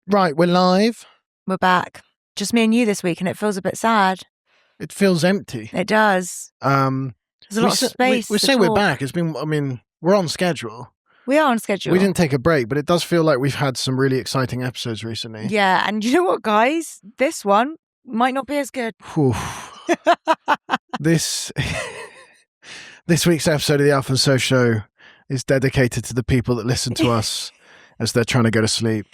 Right, we're live. We're back. Just me and you this week, and it feels a bit sad. It feels empty. It does. There's a lot of space. We say we're back. We're on schedule. We are on schedule. We didn't take a break, but it does feel like we've had some really exciting episodes recently. Yeah, and you know what, guys? This one might not be as good. This week's episode of the Alfie Dundas Show is dedicated to the people that listen to us as they're trying to go to sleep.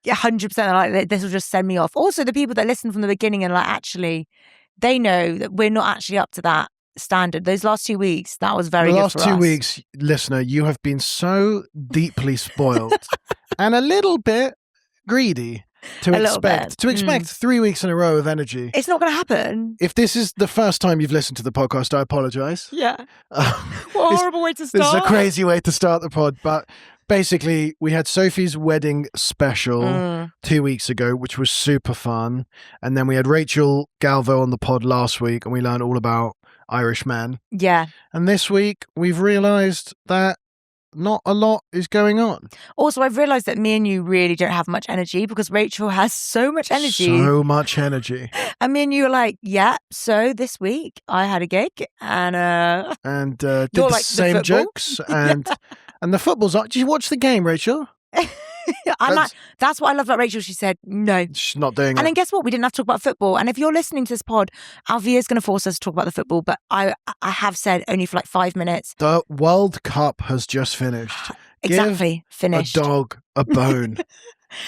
Yeah, 100%. Like, this will just send me off. Also, the people that listen from the beginning and actually, they know that we're not actually up to that standard. Those last 2 weeks, that was very good for us. The last 2 weeks, listener, you have been so deeply spoiled and a little bit greedy to expect 3 weeks in a row of energy. It's not going to happen. If this is the first time you've listened to the podcast, I apologise. Yeah. What a horrible way to start. This is a crazy way to start the pod, but basically, we had Sophie's wedding special 2 weeks ago, which was super fun. And then we had Rachel Galvo on the pod last week, and we learned all about Irish men. Yeah. And this week, we've realised that not a lot is going on. Also, I've realised that me and you really don't have much energy because Rachel has so much energy. So much energy. And me and you are like, yeah, so this week I had a gig and did the same jokes and the football's on. Did you watch the game, Rachel? That's what I love about Rachel. She said no. She's not doing it. And then guess what? We didn't have to talk about football. And if you're listening to this pod, Alfie is going to force us to talk about the football. But I have said only for 5 minutes. The World Cup has just finished. Finished. A dog a bone.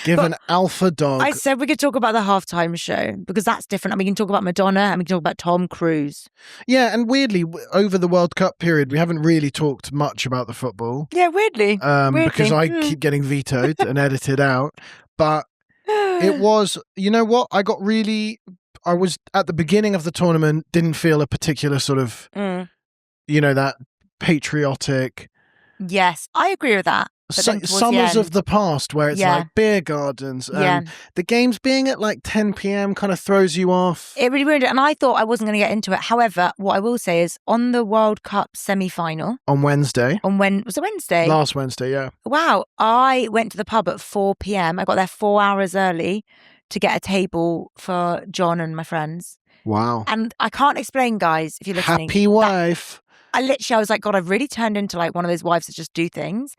Give an alpha dog. I said we could talk about the halftime show because that's different. And we can talk about Madonna and we can talk about Tom Cruise. Yeah, and weirdly, over the World Cup period, we haven't really talked much about the football. Yeah, weirdly. Because I keep getting vetoed and edited out. But it was, you know what? I was at the beginning of the tournament, didn't feel a particular sort of, that patriotic. Yes, I agree with that. Summers of the past where it's like beer gardens and the games being at 10 p.m. kind of throws you off. It really ruined it. And I thought I wasn't going to get into it. However, what I will say is on the World Cup semi-final. On Wednesday. Was it Wednesday? Last Wednesday, yeah. Wow. I went to the pub at 4 p.m. I got there 4 hours early to get a table for John and my friends. Wow. And I can't explain, guys, if you're listening. Happy wife. I was like, God, I've really turned into one of those wives that just do things.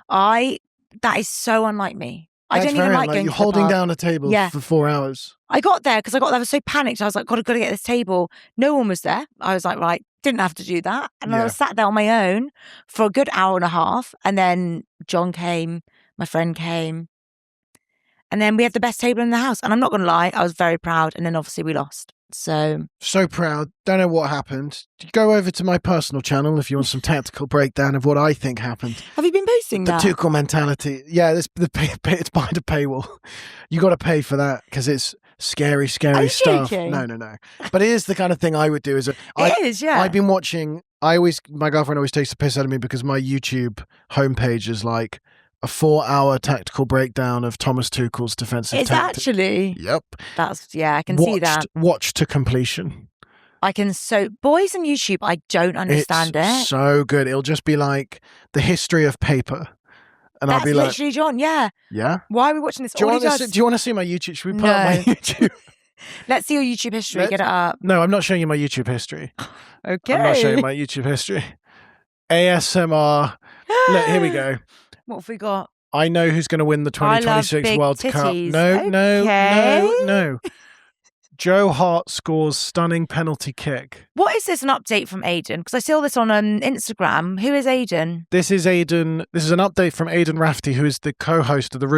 That is so unlike me. I don't even like going You're to holding the bar. down a table for 4 hours. I got there because I was so panicked. I was like, God, I've got to get this table. No one was there. I was like, right, didn't have to do that. And I was sat there on my own for a good hour and a half. And then John came, my friend came. And then we had the best table in the house. And I'm not going to lie, I was very proud. And then obviously we lost. So proud. Don't know what happened. Go over to my personal channel if you want some tactical breakdown of what I think happened. Have you been posting that? The Tuchel mentality. Yeah, it's behind a paywall. You got to pay for that because it's scary stuff. Joking? No. But it is the kind of thing I would do. It is, yeah. I've been watching. My girlfriend always takes the piss out of me because my YouTube homepage is like a 4-hour tactical breakdown of Thomas Tuchel's defensive tactics. It's actually. Yep. I can see that. Watch to completion. Boys on YouTube, I don't understand it's so good. It'll just be like the history of paper. And That's I'll be like, literally John, yeah. Yeah? Why are we watching this? Do you want to see my YouTube? Should we put up my YouTube? Let's see your YouTube history. Get it up. No, I'm not showing you my YouTube history. Okay. I'm not showing you my YouTube history. ASMR. Look, here we go. What have we got? I know who's going to win the 2026 World Cup. No. Joe Hart scores stunning penalty kick. What is this, an update from Aidan? Because I saw this on Instagram. Who is Aidan? This is Aidan. This is an update from Aidan Rafferty, who is the co-host of the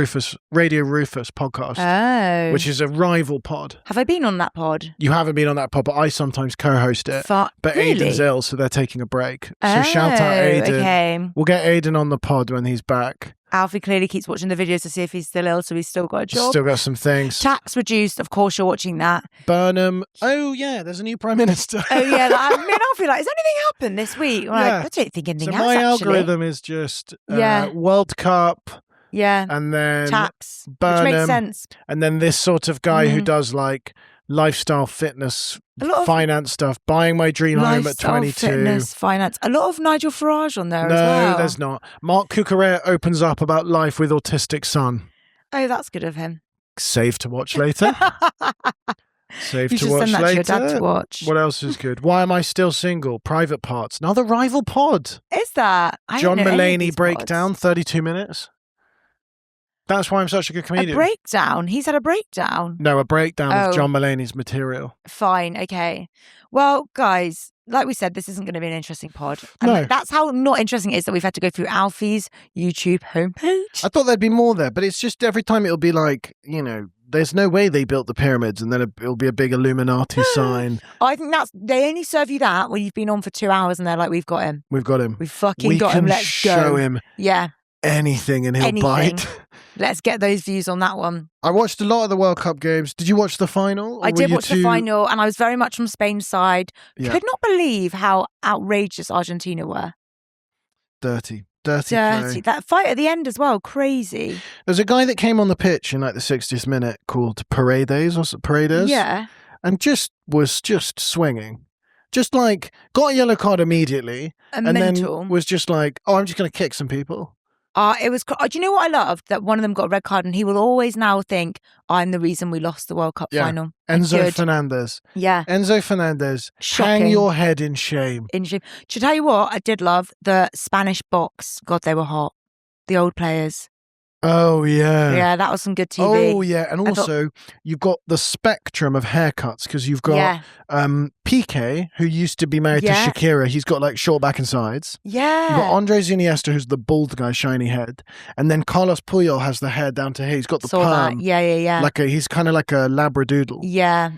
Radio Rufus podcast, which is a rival pod. Have I been on that pod? You haven't been on that pod, but I sometimes co-host it. But really? Aidan's ill, so they're taking a break. So shout out Aidan. Okay. We'll get Aidan on the pod when he's back. Alfie clearly keeps watching the videos to see if he's still ill, so he's still got a job. Still got some things. Tax reduced, of course you're watching that. Burnham. Oh, yeah, there's a new Prime Minister. Oh, yeah. Alfie, has anything happened this week? I don't think anything has, my algorithm is just World Cup. Yeah. And then Tax. Burnham. Which makes sense. And then this sort of guy who does lifestyle, fitness, finance stuff, buying my dream home at 22. Fitness, finance. A lot of Nigel Farage on there as well. No, there's not. Mark Cucurella opens up about life with autistic son. Oh, that's good of him. Save to watch later. Save You to should watch send that later. to your dad to watch. What else is good? Why Am I Still Single? Private Parts. Another rival pod. Is that? John Mulaney breakdown, 32 minutes. That's why I'm such a good comedian. A breakdown? He's had a breakdown? No, a breakdown of John Mulaney's material. Fine, okay. Well, guys, like we said, this isn't going to be an interesting pod. No. That's how not interesting it is that we've had to go through Alfie's YouTube homepage. I thought there'd be more there, but it's just every time it'll be like, there's no way they built the pyramids, and then it'll be a big Illuminati sign. I think they only serve you that when you've been on for 2 hours and they're like, we've got him. We've got him. We've fucking got him. Let's go. Show him Yeah. anything and he'll bite. Let's get those views on that one. I watched a lot of the World Cup games. Did you watch the final? I did watch the final, and I was very much on Spain's side. Yeah. Could not believe how outrageous Argentina were. Dirty play. That fight at the end as well, crazy. There's a guy that came on the pitch in like the 60th minute called Paredes. Yeah. And was swinging. Just like, got a yellow card immediately. Then was just like, I'm just going to kick some people. It was. Do you know what I loved? That one of them got a red card, and he will always now think, I'm the reason we lost the World Cup final. Enzo Fernandez. Yeah. Enzo Fernandez. Shocking. Hang your head in shame. To tell you what, I did love the Spanish box. God, they were hot. The old players. Oh, yeah. Yeah, that was some good TV. Oh, yeah. And also, you've got the spectrum of haircuts, because you've got Piqué, who used to be married to Shakira. He's got like short back and sides. Yeah. You've got Andres Iniesta, who's the bald guy, shiny head. And then Carlos Puyol has the hair down to here. He's got the perm. That. Yeah. He's kind of like a Labradoodle. Yeah.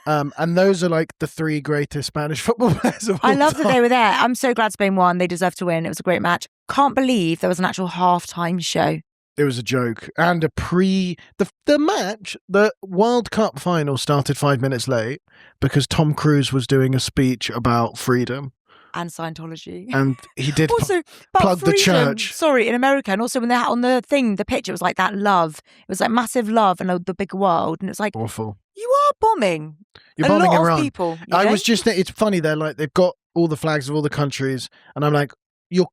And those are like the three greatest Spanish football players of all I love time. that they were there. I'm so glad Spain won. They deserve to win. It was a great match. Can't believe there was an actual halftime show. It was a joke. And the match, the World Cup final started 5 minutes late because Tom Cruise was doing a speech about freedom. And Scientology. And he did also, plug freedom, the church. Sorry, in America. And also when they're on the pitch, it was like that love. It was like massive love and the big world. And it's like, awful. You are bombing. You're bombing lot Iran. Of people. It's funny, they've got all the flags of all the countries. And I'm like, You're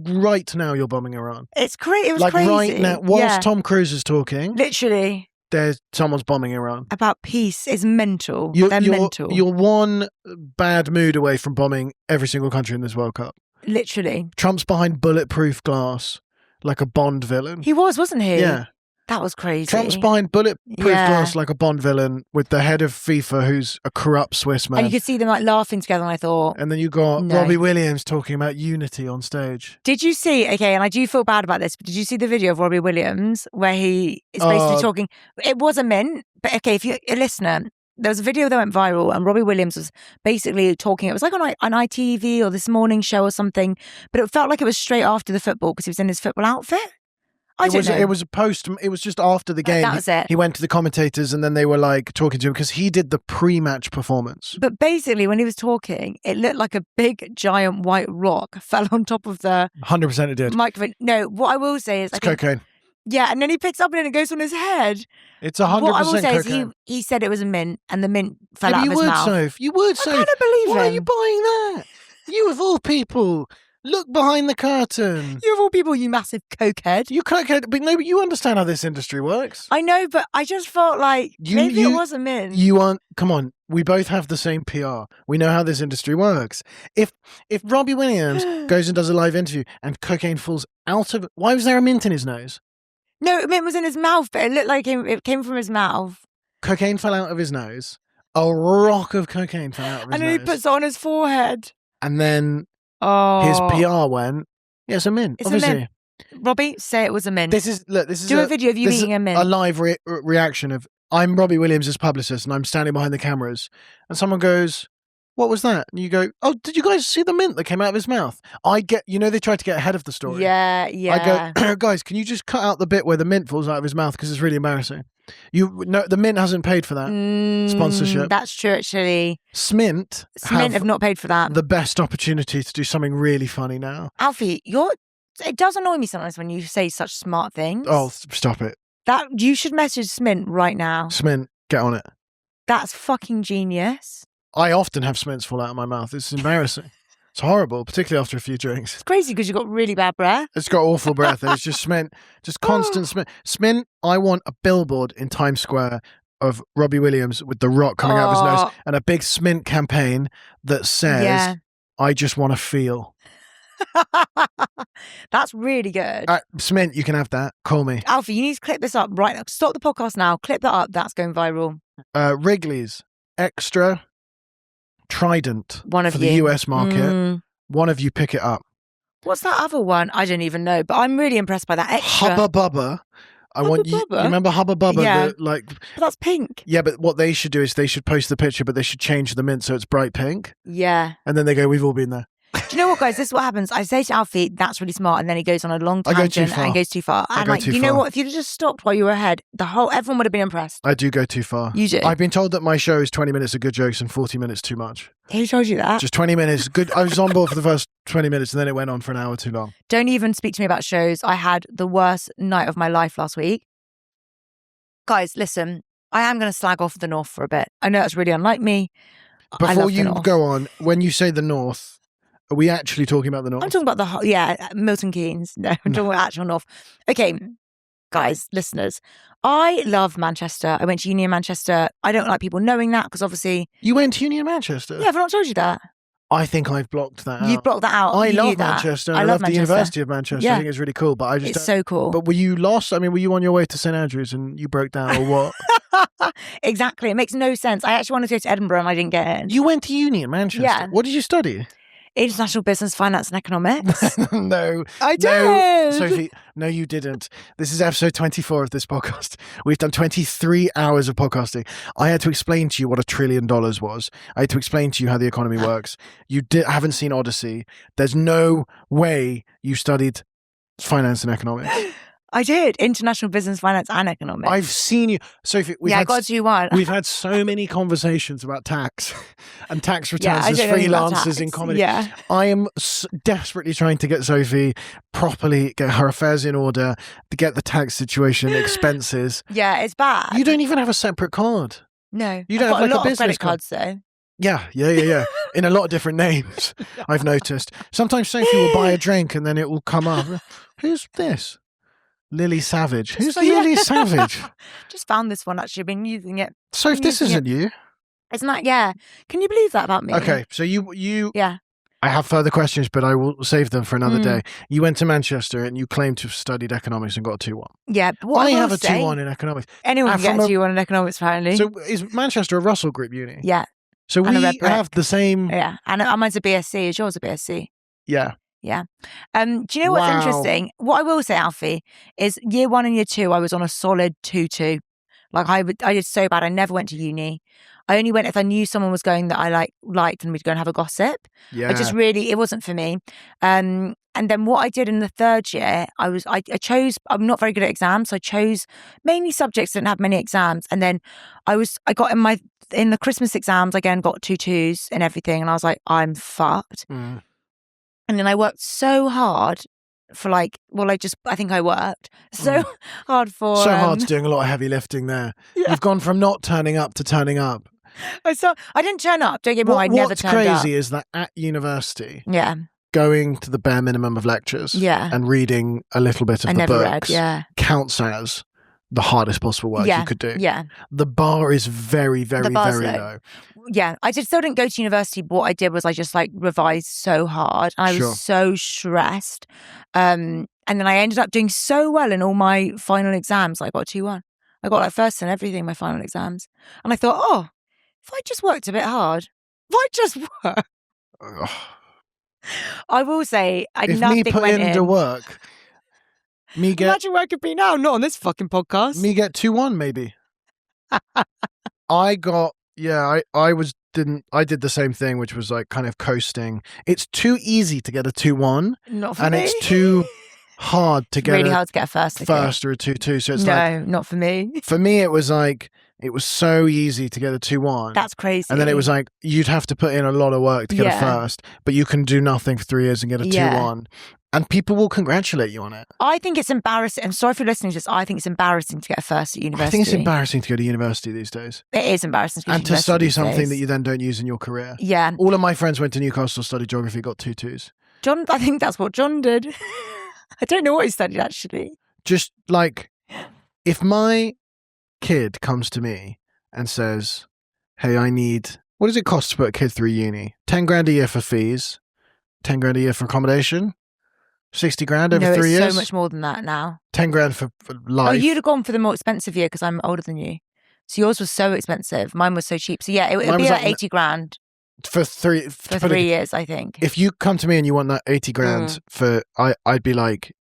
right now. You're bombing Iran. It's crazy. It was like crazy. Right now, whilst Tom Cruise is talking, literally, there's someone's bombing Iran. About peace is mental. They're mental. You're one bad mood away from bombing every single country in this World Cup. Literally, Trump's behind bulletproof glass, like a Bond villain. He wasn't he? Yeah. That was crazy. Trump's behind bulletproof glass like a Bond villain with the head of FIFA, who's a corrupt Swiss man. And you could see them like laughing together, and I thought... And then you got Robbie Williams talking about unity on stage. Did you see, and I do feel bad about this, but did you see the video of Robbie Williams where he is basically talking... It was a mint, but if you're a listener, there was a video that went viral and Robbie Williams was basically talking, it was like on ITV or This Morning Show or something, but it felt like it was straight after the football because he was in his football outfit. It was just after the game. That was it. He went to the commentators and then they were like talking to him because he did the pre-match performance. But basically, when he was talking, it looked like a big, giant white rock fell on top of the 100% it did. Microphone. No, what I will say is... It's cocaine. Yeah, and then he picks up and it goes on his head. It's 100% What I will say cocaine. is he said it was a mint and the mint fell out of his mouth. Soph. You would, Soph. I kind of believe him. Why are you buying that? You of all people... Look behind the curtain. You of all people, you massive cokehead. You cokehead, but no, but you understand how this industry works. I know, but I just felt like maybe it was a mint. You aren't. Come on, we both have the same PR. We know how this industry works. If Robbie Williams goes and does a live interview and cocaine falls out of, why was there a mint in his nose? No, mint was in his mouth, but it looked like it came from his mouth. Cocaine fell out of his nose. A rock of cocaine fell out of his nose. And then he puts it on his forehead. And then. His PR went, yeah, it's a mint. It's obviously. a mint. Robbie, say it was a mint. This is Do a video of you eating a mint. A live reaction of, I'm Robbie Williams' publicist and I'm standing behind the cameras. And someone goes, what was that? And you go, oh, did you guys see the mint that came out of his mouth? They tried to get ahead of the story. Yeah. I go, guys, can you just cut out the bit where the mint falls out of his mouth because it's really embarrassing. The mint hasn't paid for that sponsorship. That's true, actually. Smint have not paid for that. The best opportunity to do something really funny now. Alfie, it does annoy me sometimes when you say such smart things. Oh, stop it. That you should message Smint right now. Smint, get on it. That's fucking genius. I often have Smints fall out of my mouth. It's embarrassing. It's horrible, particularly after a few drinks. It's crazy because you've got really bad breath. It's got awful breath, and it's just constant smint. Smint, I want a billboard in Times Square of Robbie Williams with the rock coming out of his nose, and a big Smint campaign that says, I just want to feel. That's really good. Smint, you can have that. Call me. Alfie, you need to clip this up right now. Stop the podcast now. Clip that up. That's going viral. Wrigley's Extra Trident for the US market. One of you pick it up. What's that other one? I don't even know, but I'm really impressed by that Extra. Hubba Bubba. You remember Hubba Bubba? Yeah. But that's pink. Yeah, but what they should do is they should post the picture, but they should change the mint so it's bright pink. Yeah. And then they go, we've all been there. Do you know what, guys? This is what happens. I say to Alfie, that's really smart, and then he goes on a long tangent and goes too far. And you know what? If you'd just stopped while you were ahead, everyone would have been impressed. I do go too far. You do. I've been told that my show is 20 minutes of good jokes and 40 minutes too much. Who told you that? Just 20 minutes. Good. I was on board for the first 20 minutes, and then it went on for an hour too long. Don't even speak to me about shows. I had the worst night of my life last week. Guys, listen, I am going to slag off the North for a bit. I know that's really unlike me. Before you go on, when you say the North, are we actually talking about the North? I'm talking about Milton Keynes. No, I'm talking about actual North. Okay, guys, listeners, I love Manchester. I went to uni in Manchester. I don't like people knowing that because obviously... You went to uni in Manchester? Yeah, I've not told you that. I think I've blocked that out. You've blocked that out. I love Manchester. I love the University of Manchester. Yeah. I think it's really cool. But it's so cool. But were you lost? I mean, were you on your way to St Andrews and you broke down or what? Exactly. It makes no sense. I actually wanted to go to Edinburgh and I didn't get in. You went to uni in Manchester? Yeah. What did you study? International business, finance and economics. No. I did. No, Sophie, no, you didn't. This is episode 24 of this podcast. We've done 23 hours of podcasting. I had to explain to you what $1 trillion was. I had to explain to you how the economy works. You haven't seen Odyssey. There's no way you studied finance and economics. I did. International business, finance and economics. I've seen you. Sophie, I got to do one. We've had so many conversations about tax and tax returns as freelancers in comedy. Yeah. I am desperately trying to get Sophie properly, get her affairs in order, to get the tax situation, expenses. Yeah, it's bad. You don't even have a separate card. No. You don't have like a business credit card. Cards though. Yeah. In a lot of different names, I've noticed. Sometimes Sophie will buy a drink and then it will come up. Who's this? Lily Savage. Who's Lily Savage? Just found this one, actually. I've been using it. So if this isn't you. Isn't that, yeah. Can you believe that about me? Okay, so you yeah. I have further questions, but I will save them for another day. You went to Manchester and you claimed to have studied economics and got a 2-1. Yeah. But what I have a 2-1 in economics. Anyone can get a 2-1 in economics, apparently. So is Manchester a Russell Group uni? Yeah. So we have the same... Yeah. And mine's a BSc. Is yours a BSc? Yeah. Yeah. Do you know what's interesting? What I will say, Alfie, is year 1 and year 2, I was on a solid 2-2. Like I did so bad. I never went to uni. I only went if I knew someone was going that I liked and we'd go and have a gossip. Yeah. It wasn't for me. And then what I did in the 3rd year, I chose, I'm not very good at exams. So I chose mainly subjects that didn't have many exams. And then I got in the Christmas exams, again, got 2-2s and everything. And I was like, I'm fucked. Mm. And then I worked so hard for I think I worked so hard for... So hard to doing a lot of heavy lifting there. Yeah. You've gone from not turning up to turning up. I didn't turn up, don't get me wrong, I never turned up. What's crazy is that at university, yeah, going to the bare minimum of lectures and reading a little bit of the books counts as the hardest possible work you could do. Yeah. The bar is very, very, very low. Yeah. I still didn't go to university, but what I did was I just revised so hard. And I was so stressed. And then I ended up doing so well in all my final exams. I got 2-1. I got first in everything in my final exams. And I thought, if I just worked a bit hard, I will say, if me put in the work, imagine where I could be now, not on this fucking podcast. Me get 2-1 maybe. I got, I did the same thing, which was kind of coasting. It's too easy to get a 2-1. Not for me. And it's too hard to get really hard to get a first or a 2-2. So it's not for me. For me, it was it was so easy to get a 2-1. That's crazy. And then it was you'd have to put in a lot of work to get a first, but you can do nothing for 3 years and get a 2-1. And people will congratulate you on it. I think it's embarrassing. I'm sorry for listening to this. I think it's embarrassing to get a first at university. I think it's embarrassing to go to university these days. It is embarrassing to go to university. And to study something that you then don't use in your career. Yeah. All of my friends went to Newcastle, studied geography, got 2 2s. John, I think that's what John did. I don't know what he studied, actually. Just like, if my kid comes to me and says, hey, what does it cost to put a kid through uni? 10 grand a year for fees, 10 grand a year for accommodation, 60 grand over 3 years. So much more than that now. 10 grand for life. Oh, you'd have gone for the more expensive year because I'm older than you. So yours was so expensive. Mine was so cheap. So yeah, it would be like 80 grand. For 3 years, I think. If you come to me and you want that 80 grand I'd be like,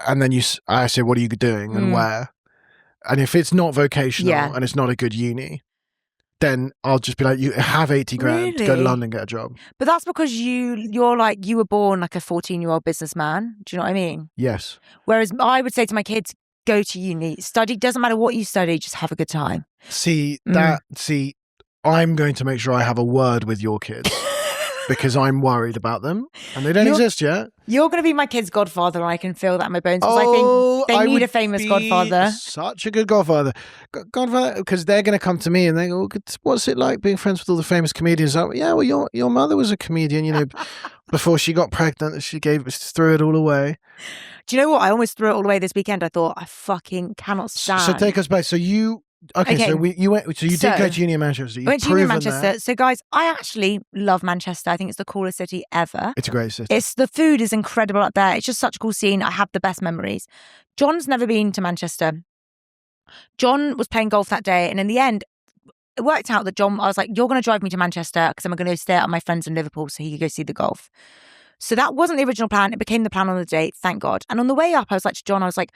and then I say, what are you doing and where? And if it's not vocational and it's not a good uni, then I'll just be like, you have 80 grand, go to London, get a job. But that's because you were born like a 14-year-old businessman. Do you know what I mean? Yes. Whereas I would say to my kids, go to uni, study, doesn't matter what you study, just have a good time. I'm going to make sure I have a word with your kids because I'm worried about them and they don't exist yet. You're going to be my kid's godfather and I can feel that in my bones because I think they need a famous godfather. Such a good godfather. Godfather, because they're going to come to me and they go, what's it like being friends with all the famous comedians? Like, yeah, well, your mother was a comedian, you know, before she got pregnant, she threw it all away. Do you know what? I almost threw it all away this weekend. I thought, I fucking cannot stand. So take us back. So you... Okay, so you did go to uni in Manchester. I went to uni in Manchester. So guys, I actually love Manchester. I think it's the coolest city ever. It's a great city. The food is incredible up there. It's just such a cool scene. I have the best memories. John's never been to Manchester. John was playing golf that day, and in the end, it worked out that I was like, you're going to drive me to Manchester because I'm going to go stay at my friends in Liverpool so he could go see the golf. So that wasn't the original plan. It became the plan on the date, thank God. And on the way up, I was like to John, I was like,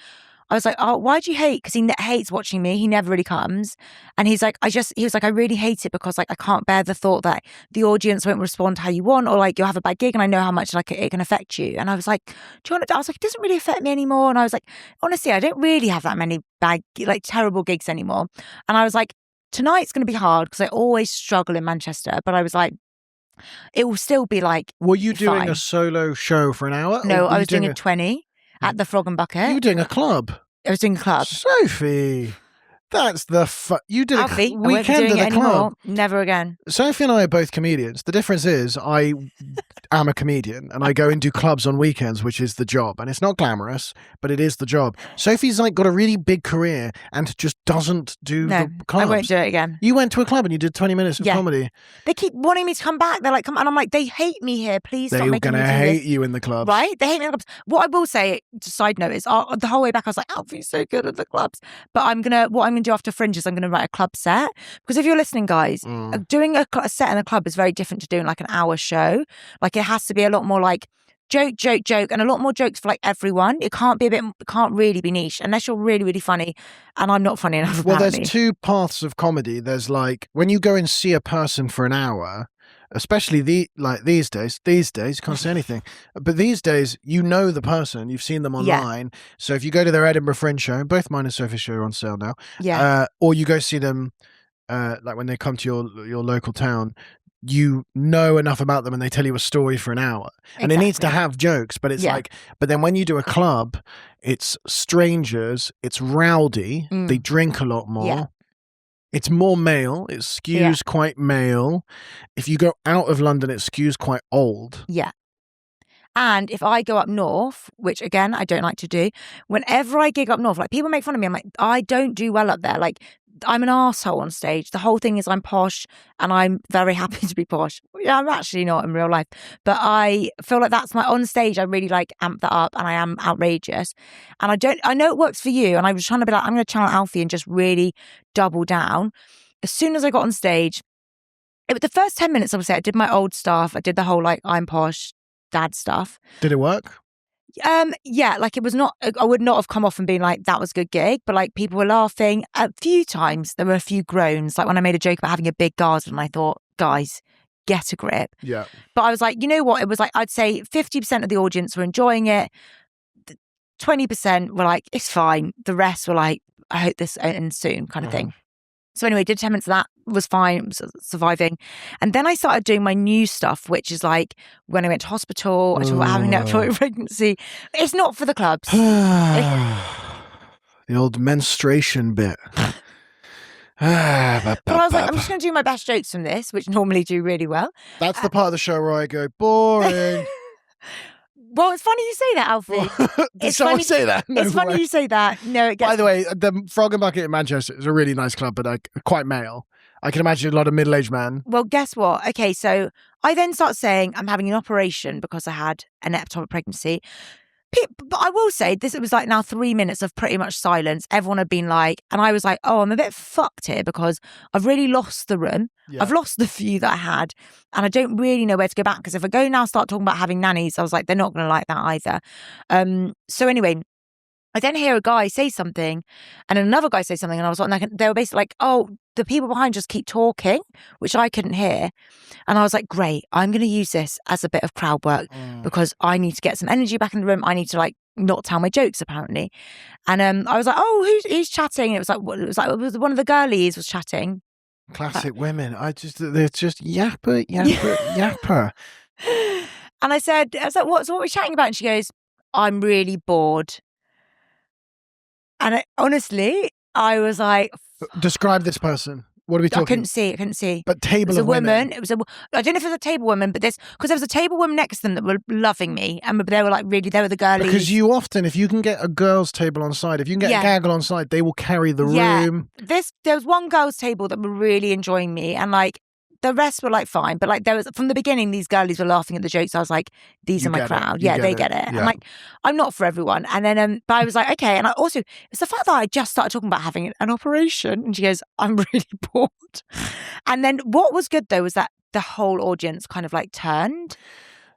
oh, why do you hate? Because he hates watching me. He never really comes. And he was like, I really hate it because like I can't bear the thought that the audience won't respond how you want or like you'll have a bad gig and I know how much like it can affect you. And I was like, it doesn't really affect me anymore. And I was like, honestly, I don't really have that many bad, like terrible gigs anymore. And I was like, tonight's going to be hard because I always struggle in Manchester. But I was like, it will still be like, were you doing a solo show for an hour? No, I was doing a 20. At the Frog and Bucket. You were doing a club? I was doing a club. Sophie, that's you did Alfie, a weekend at the club. Never again. Sophie and I are both comedians. The difference is I am a comedian and I go and do clubs on weekends, which is the job. And it's not glamorous, but it is the job. Sophie's like got a really big career and just doesn't do the clubs. I won't do it again. You went to a club and you did 20 minutes of comedy. They keep wanting me to come back. They're like, come on. And I'm like, they hate me here. Please stop making me do this. They're going to hate you in the clubs. Right? They hate me in the clubs. What I will say, just side note, is the whole way back, I was like, Alfie's so good at the clubs. But what I'm going to do after Fringe is I'm going to write a club set. Because if you're listening, guys, doing a set in a club is very different to doing like an hour show. Like it has to be a lot more like joke, and a lot more jokes for like everyone. It can't really be niche unless you're really, really funny. And I'm not funny enough. Well, there's two paths of comedy. There's like when you go and see a person for an hour, especially these days, you can't say anything. But these days, you know the person, you've seen them online. Yeah. So if you go to their Edinburgh Fringe show, both mine and Sophie's show are on sale now. Yeah. Or you go see them, like when they come to your local town, you know enough about them and they tell you a story for an hour. Exactly. And it needs to have jokes, but it's but then when you do a club, it's strangers, it's rowdy, they drink a lot more. Yeah. It's more male. It skews quite male. If you go out of London, it skews quite old. Yeah. And if I go up north, which again, I don't like to do, whenever I gig up north, like people make fun of me. I'm like, I don't do well up there. Like I'm an arsehole on stage. The whole thing is I'm posh and I'm very happy to be posh. Yeah, I'm actually not in real life. But I feel like that's on stage. I really like amp that up and I am outrageous. And I know it works for you. And I was trying to be like, I'm going to channel Alfie and just really double down. As soon as I got on stage, the first 10 minutes, obviously, I did my old stuff. I did the whole like, I'm posh dad stuff. Did it work? Yeah, like it was not, I would not have come off and been like, that was a good gig, but like people were laughing. A few times there were a few groans, like when I made a joke about having a big garden and I thought, guys, get a grip. Yeah. But I was like, you know what? It was like, I'd say 50% of the audience were enjoying it. 20% were like, it's fine. The rest were like, I hope this ends soon kind of thing. So anyway, did 10 minutes of that, was fine, was surviving. And then I started doing my new stuff, which is like when I went to hospital, I talked about having an ectopic pregnancy. It's not for the clubs. The old menstruation bit. But I was like, I'm just going to do my best jokes from this, which normally do really well. That's the part of the show where I go, boring. Well, it's funny you say that, Alfie. Did someone say that? No it's funny way. you say that. No, it gets... By the way, the Frog and Bucket in Manchester is a really nice club, but like quite male. I can imagine a lot of middle-aged men. Well, guess what? Okay, so I then start saying I'm having an operation because I had an ectopic pregnancy. But I will say this, it was like now 3 minutes of pretty much silence. Everyone had been like, and I was like, oh, I'm a bit fucked here because I've really lost the room. Yeah. I've lost the view that I had and I don't really know where to go back because if I go now start talking about having nannies, I was like, they're not going to like that either. So anyway, I then hear a guy say something and another guy say something and I was like, they were basically like, oh, the people behind just keep talking, which I couldn't hear. And I was like, great, I'm going to use this as a bit of crowd work because I need to get some energy back in the room. I need to like not tell my jokes apparently. And I was like, oh, who's chatting? And it was like one of the girlies was chatting. Classic women. They're just yapper. And I was like, what are we chatting about? And she goes, I'm really bored. And honestly, I was like... Describe this person. What are we talking? I couldn't see. But table of women. It was I don't know if it was a table woman, but because there was a table woman next to them that were loving me. And they were like, really, they were the girlies. Because you often, if you can get a girl's table on side, if you can get a gaggle on side, they will carry the room. There was one girl's table that were really enjoying me. And like, the rest were like fine, but like there was from the beginning, these girlies were laughing at the jokes. I was like, these are my crowd. Yeah, they get it. Yeah. I'm like, I'm not for everyone. And then, but I was like, okay. And I also, it's the fact that I just started talking about having an operation, and she goes, I'm really bored. And then what was good though was that the whole audience kind of like turned.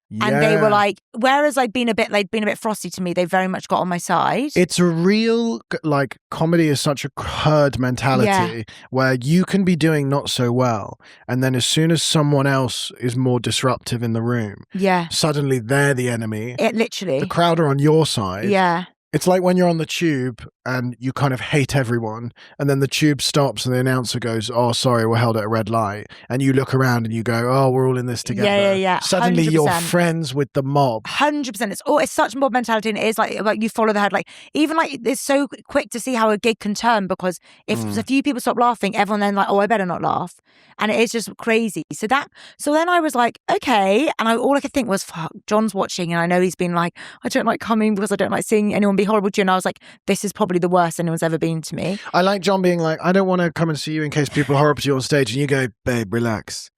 Yeah. And they were like, whereas they'd been a bit frosty to me, they very much got on my side. It's a real, like, comedy is such a herd mentality where you can be doing not so well. And then as soon as someone else is more disruptive in the room, suddenly they're the enemy. It literally. The crowd are on your side. Yeah. It's like when you're on the tube and you kind of hate everyone and then the tube stops and the announcer goes, oh, sorry, we're held at a red light. And you look around and you go, oh, we're all in this together. Yeah. Suddenly 100%. You're friends with the mob. 100%. It's such mob mentality and it is like you follow the herd. Like even like it's so quick to see how a gig can turn because if a few people stop laughing, everyone then like, oh, I better not laugh. And it is just crazy. So then I was like, okay. And all I could think was, fuck, John's watching. And I know he's been like, I don't like coming because I don't like seeing anyone be horrible to you. And I was like, this is probably the worst anyone's ever been to me. I like John being like, I don't want to come and see you in case people are horrible to you on stage. And you go, babe, relax.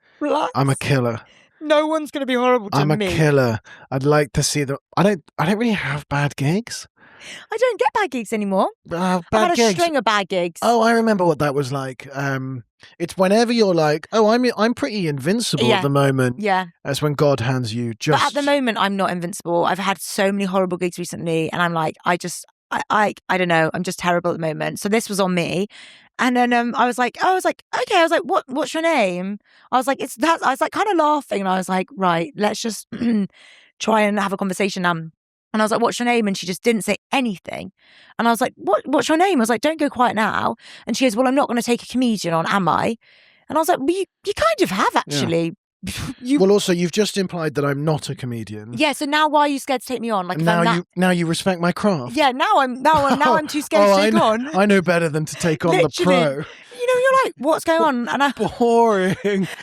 I'm a killer. No one's going to be horrible to me. I'm a killer. I'd like to see the... I don't really have bad gigs. I don't get bad gigs anymore. I've had a string of bad gigs. Oh, I remember what that was like. It's whenever you're like, oh, I'm pretty invincible at the moment. Yeah. That's when God hands you just... But at the moment, I'm not invincible. I've had so many horrible gigs recently. And I'm like, I don't know. I'm just terrible at the moment. So this was on me. And then I was like, okay. I was like, what's your name? I was like, it's that. I was like kind of laughing. And I was like, right, let's just try and have a conversation. And I was like, what's your name? And she just didn't say anything. And I was like, what's your name? I was like, don't go quiet now. And she goes, well, I'm not going to take a comedian on, am I? And I was like, well, you kind of have actually. Yeah. Well, also, you've just implied that I'm not a comedian. Yeah, so now why are you scared to take me on? Like now you respect my craft. Yeah, now I'm too scared to take on. I know better than to take on the pro. You know, you're like, what's going on? And boring.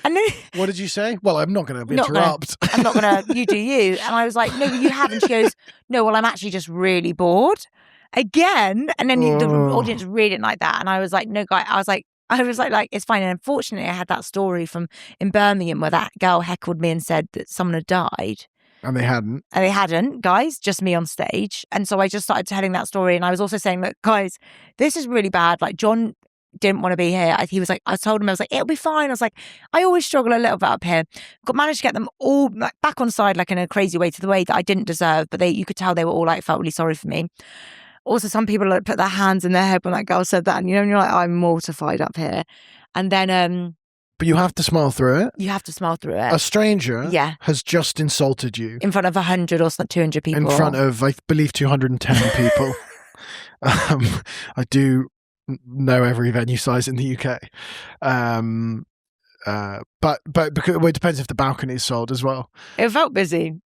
And then, what did you say? Well, I'm not going to interrupt. I'm not going to. You do you. And I was like, no, you have. And she goes, no, well, I'm actually just really bored. Again. And then the audience really didn't like that. And I was like, no, guy. I was like, it's fine. And unfortunately, I had that story in Birmingham where that girl heckled me and said that someone had died. And they hadn't. And they hadn't, guys, just me on stage. And so I just started telling that story. And I was also saying that, guys, this is really bad. Like, John didn't want to be here. He was like, I told him, I was like, it'll be fine. I was like, I always struggle a little bit up here. Managed to get them all like back on side, like in a crazy way, to the way that I didn't deserve. But you could tell they were all like, felt really sorry for me. Also, some people like put their hands in their head when that girl said that. And and you're like, I'm mortified up here. And then... But you have to smile through it. You have to smile through it. A stranger has just insulted you. In front of 100 or 200 people. In front of, I believe, 210 people. I do know every venue size in the UK. But because it depends if the balcony is sold as well. It felt busy.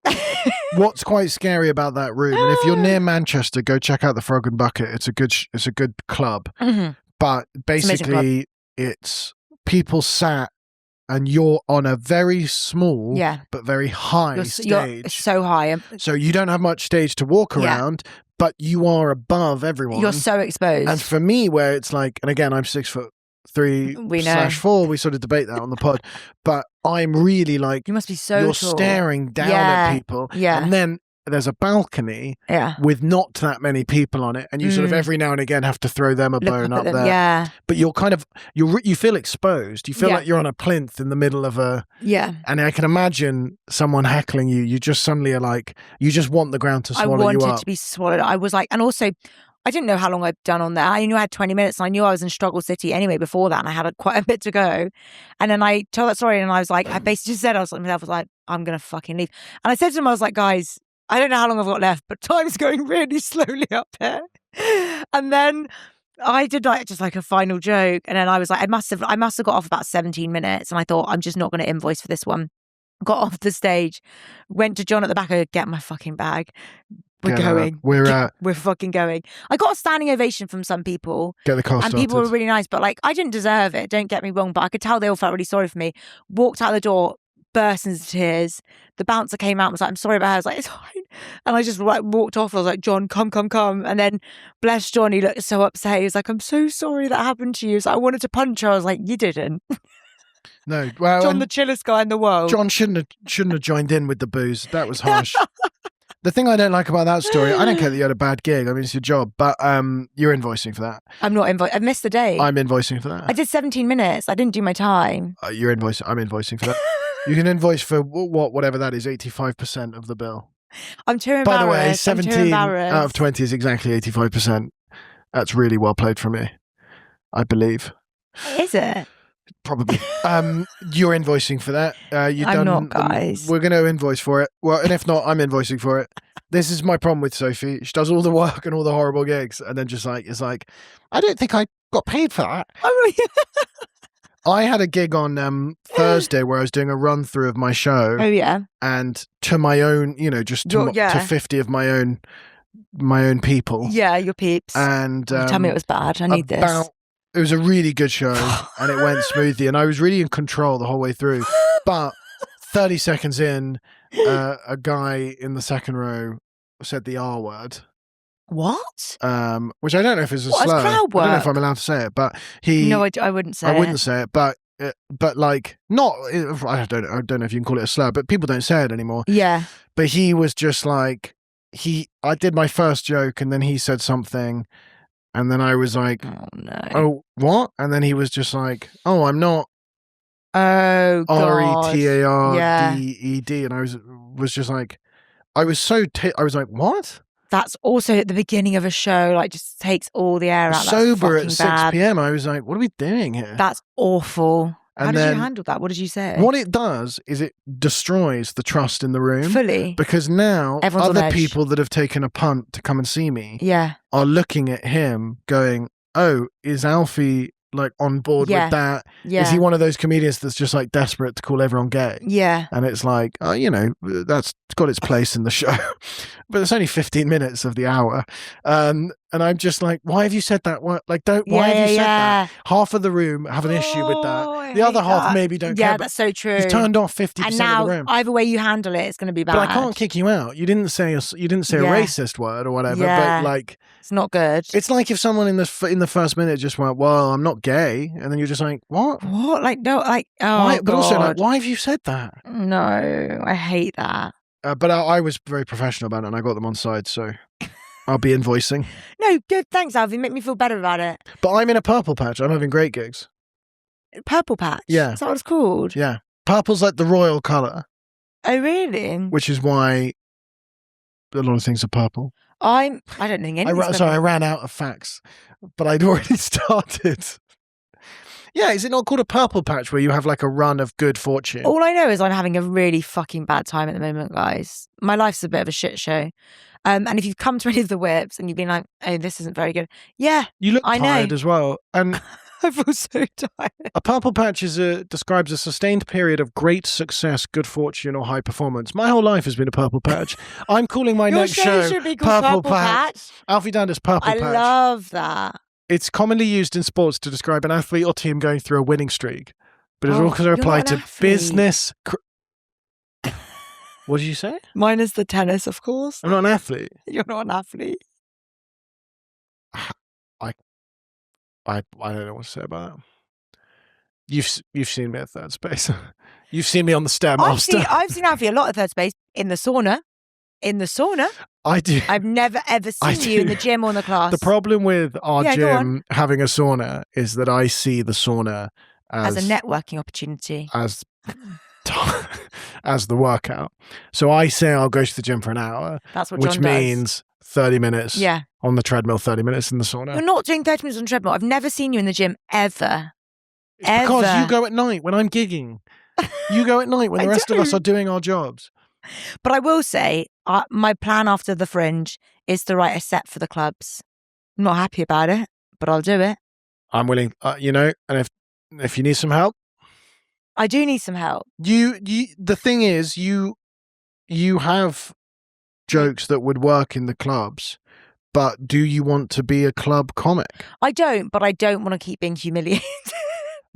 What's quite scary about that room, and if you're near Manchester, go check out the Frog and Bucket. It's a good club. Mm-hmm. But basically, it's people sat, and you're on a very small, but very high stage. You're so high, so you don't have much stage to walk around. But you are above everyone. You're so exposed. And for me, where it's like, and again, I'm 6'3/4. We sort of debate that on the pod, but I'm really like, you must be so you're tall. staring down at people, and then there's a balcony with not that many people on it, and you sort of every now and again have to throw them a bone up there. Yeah, but you're kind of you feel exposed. You feel like you're on a plinth in the middle of a And I can imagine someone heckling you. You just suddenly are like, you just want the ground to swallow you up. I wanted to be swallowed. I was like, and also, I didn't know how long I'd done on there. I knew I had 20 minutes. And I knew I was in Struggle City anyway before that, and I had quite a bit to go. And then I told that story, and I was like, I basically just said, I was like, I'm gonna fucking leave. And I said to him, I was like, guys, I don't know how long I've got left, but time's going really slowly up here. And then I did just like a final joke, and then I was like, I must have got off about 17 minutes, and I thought, I'm just not going to invoice for this one. Got off the stage, went to John at the back, get my fucking bag. We're going. We're fucking going. I got a standing ovation from some people. Get the car started. And people were really nice, but like, I didn't deserve it. Don't get me wrong, but I could tell they all felt really sorry for me. Walked out the door, burst into tears. The bouncer came out and was like, I'm sorry about her. I was like, it's fine. And I just walked off. I was like, John, come. And then bless John, he looked so upset. He was like, I'm so sorry that happened to you. So I wanted to punch her. I was like, you didn't. No, well, John, the chillest guy in the world. John shouldn't have joined in with the booze. That was harsh. The thing I don't like about that story, I don't care that you had a bad gig. I mean, it's your job, but you're invoicing for that. I'm not invoicing. I've missed the day. I'm invoicing for that. I did 17 minutes. I didn't do my time. You're invoicing. I'm invoicing for that. You can invoice for whatever that is, 85% of the bill. I'm too embarrassed. By the way, 17 out of 20 is exactly 85%. That's really well played from me, I believe. Is it? Probably. You're invoicing for that. I'm not, guys. We're going to invoice for it. Well, and if not, I'm invoicing for it. This is my problem with Sophie. She does all the work and all the horrible gigs, and then just like, it's like, I don't think I got paid for that. I had a gig on Thursday where I was doing a run through of my show. Oh yeah. And to my own, just to 50 of my own people. Yeah, your peeps. And tell me it was bad. I need this. It was a really good show, and it went smoothly, and I was really in control the whole way through. But 30 seconds in, a guy in the second row said the R word. What? Which I don't know if it's a slur. Crowd work? I don't know if I'm allowed to say it, but he. No, I wouldn't say it. I wouldn't say it, but like not. I don't know if you can call it a slur, but people don't say it anymore. Yeah. But he was just like I did my first joke, and then he said something. And then I was like, oh, no. Oh, what? And then he was just like, oh, I'm not. Oh, God. RETARDED. And I was just like, I was like, what? That's also at the beginning of a show, like just takes all the air out. Sober at 6 p.m. I was like, what are we doing here? That's awful. And how did you handle that? What did you say? What it does is it destroys the trust in the room. Fully. Because now everyone's other people that have taken a punt to come and see me are looking at him going, oh, is Alfie like on board with that? Yeah. Is he one of those comedians that's just like desperate to call everyone gay? Yeah. And it's like, that's got its place in the show. But it's only 15 minutes of the hour. And I'm just like, why have you said that? Why have you said that? Half of the room have an issue with that. The other half maybe don't care. Yeah, that's so true. You've turned off 50% and now, of the room. Either way you handle it, it's going to be bad. But I can't kick you out. You didn't say a racist word or whatever. But like, it's not good. It's like if someone in the first minute just went, "Well, I'm not gay," and then you're just like, "What? What? Like no, like oh, why? But God. also, like, why have you said that?" No, I hate that. But I was very professional about it, and I got them on side, so I'll be invoicing. No, good. Thanks, Alfie. Make me feel better about it. But I'm in a purple patch. I'm having great gigs. Purple patch? Yeah. Is that what it's called? Yeah. Purple's like the royal colour. Oh, really? Which is why a lot of things are purple. I don't think anything. I ran out of facts, but I'd already started. Yeah, is it not called a purple patch where you have like a run of good fortune? All I know is I'm having a really fucking bad time at the moment, guys. My life's a bit of a shit show. And if you've come to any of the whips and you've been like, oh, this isn't very good. Yeah, You look I tired know. as well. And I feel so tired. a purple patch describes a sustained period of great success, good fortune, or high performance. My whole life has been a purple patch. I'm calling my Your next show should be called Purple Patch. Alfie Dundas, Purple I Patch. love that. It's commonly used in sports to describe an athlete or team going through a winning streak, but it also applied to business. What did you say? Mine is the tennis, of course. I'm not an athlete. You're not an athlete. I don't know what to say about that. You've seen me at third space. You've seen me on the Stairmaster. I've seen Alfie a lot at third space in the sauna. In the sauna. I do. I've never ever seen you in the gym or in the class. The problem with our gym having a sauna is that I see the sauna as a networking opportunity. As the workout. So I say I'll go to the gym for an hour. That's what John does. Which means 30 minutes on the treadmill, 30 minutes in the sauna. You're not doing 30 minutes on the treadmill. I've never seen you in the gym ever. It's because you go at night when I'm gigging. You go at night when the rest of us are doing our jobs. But I will say, my plan after the Fringe is to write a set for the clubs. I'm not happy about it, but I'll do it. I'm willing, and if you need some help. I do need some help. The thing is, you have jokes that would work in the clubs, but do you want to be a club comic? I don't, but I don't want to keep being humiliated.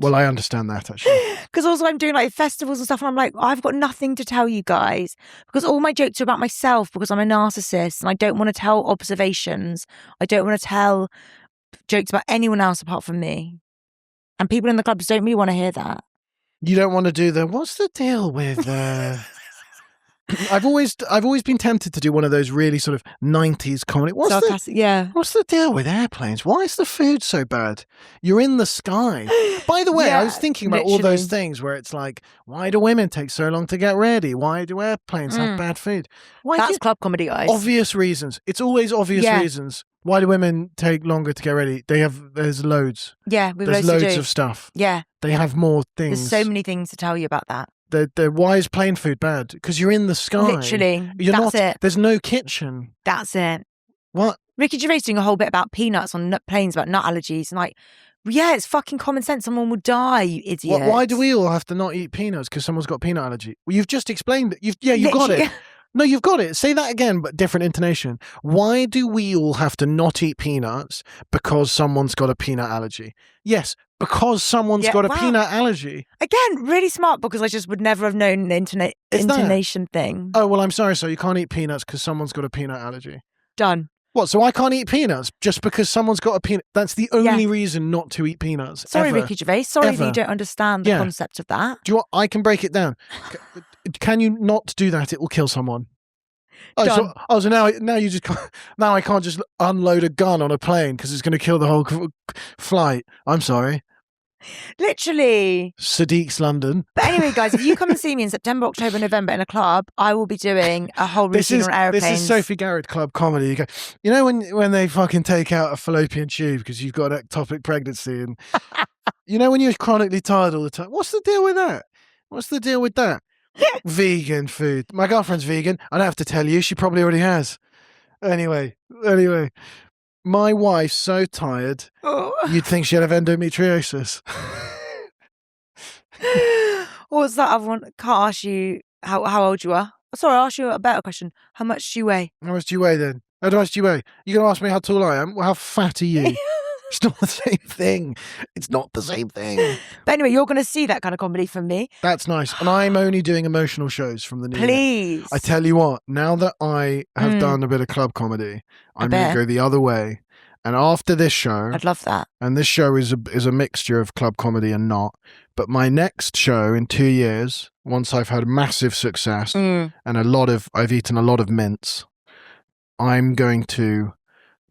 Well, I understand that, actually. Because also I'm doing like festivals and stuff, and I'm like, I've got nothing to tell you guys. Because all my jokes are about myself, because I'm a narcissist, and I don't want to tell observations. I don't want to tell jokes about anyone else apart from me. And people in the clubs don't really want to hear that. You don't want to do what's the deal with... I've always been tempted to do one of those really sort of 90s comedy. What's the deal with airplanes? Why is the food so bad? You're in the sky. By the way, I was thinking about all those things where it's like, why do women take so long to get ready? Why do airplanes have bad food? That's club comedy, guys. Obvious reasons. It's always obvious reasons. Why do women take longer to get ready? There's loads. Yeah, there's loads of stuff. Yeah. They have more things. There's so many things to tell you about that. Why is plane food bad? Because you're in the sky. Literally. That's it. There's no kitchen. That's it. What? Ricky Gervais doing a whole bit about peanuts on planes, about nut allergies. And like, yeah, it's fucking common sense. Someone will die, you idiot. Why do we all have to not eat peanuts because someone's got peanut allergy? Well, you've just explained it. You've got it. No, you've got it. Say that again, but different intonation. Why do we all have to not eat peanuts because someone's got a peanut allergy? Yes, because someone's got a peanut allergy. Again, really smart, because I just would never have known the intonation thing. Oh, well, I'm sorry, so you can't eat peanuts because someone's got a peanut allergy. Done. What, so I can't eat peanuts just because someone's got a peanut? That's the only reason not to eat peanuts. Sorry, ever. Ricky Gervais. Sorry that you don't understand the concept of that. Do you want, I can break it down. Can you not do that? It will kill someone. So now you just now I can't just unload a gun on a plane because it's going to kill the whole flight. I'm sorry. Literally. Sadiq's London. But anyway, guys, if you come and see me in September, October, November in a club, I will be doing a whole routine on airplanes. This is Sophie Garrad club comedy. You go, you know when they fucking take out a fallopian tube because you've got ectopic pregnancy, and you know when you're chronically tired all the time. What's the deal with that? What's the deal with that? Vegan food. My girlfriend's vegan. I don't have to tell you. She probably already has. Anyway. My wife's so tired, you'd think she'd have endometriosis. What's that other one? Can't ask you how old you are. Sorry, I'll ask you a better question. How much do you weigh? How much do you weigh then? How much do you weigh? You're going to ask me how tall I am? Well, how fat are you? It's not the same thing. It's not the same thing. But anyway, you're going to see that kind of comedy from me. That's nice. And I'm only doing emotional shows from the new year. I tell you what, now that I have done a bit of club comedy, I'm going to go the other way. And after this show... I'd love that. And this show is a mixture of club comedy and not. But my next show in 2 years, once I've had massive success and I've eaten a lot of mints, I'm going to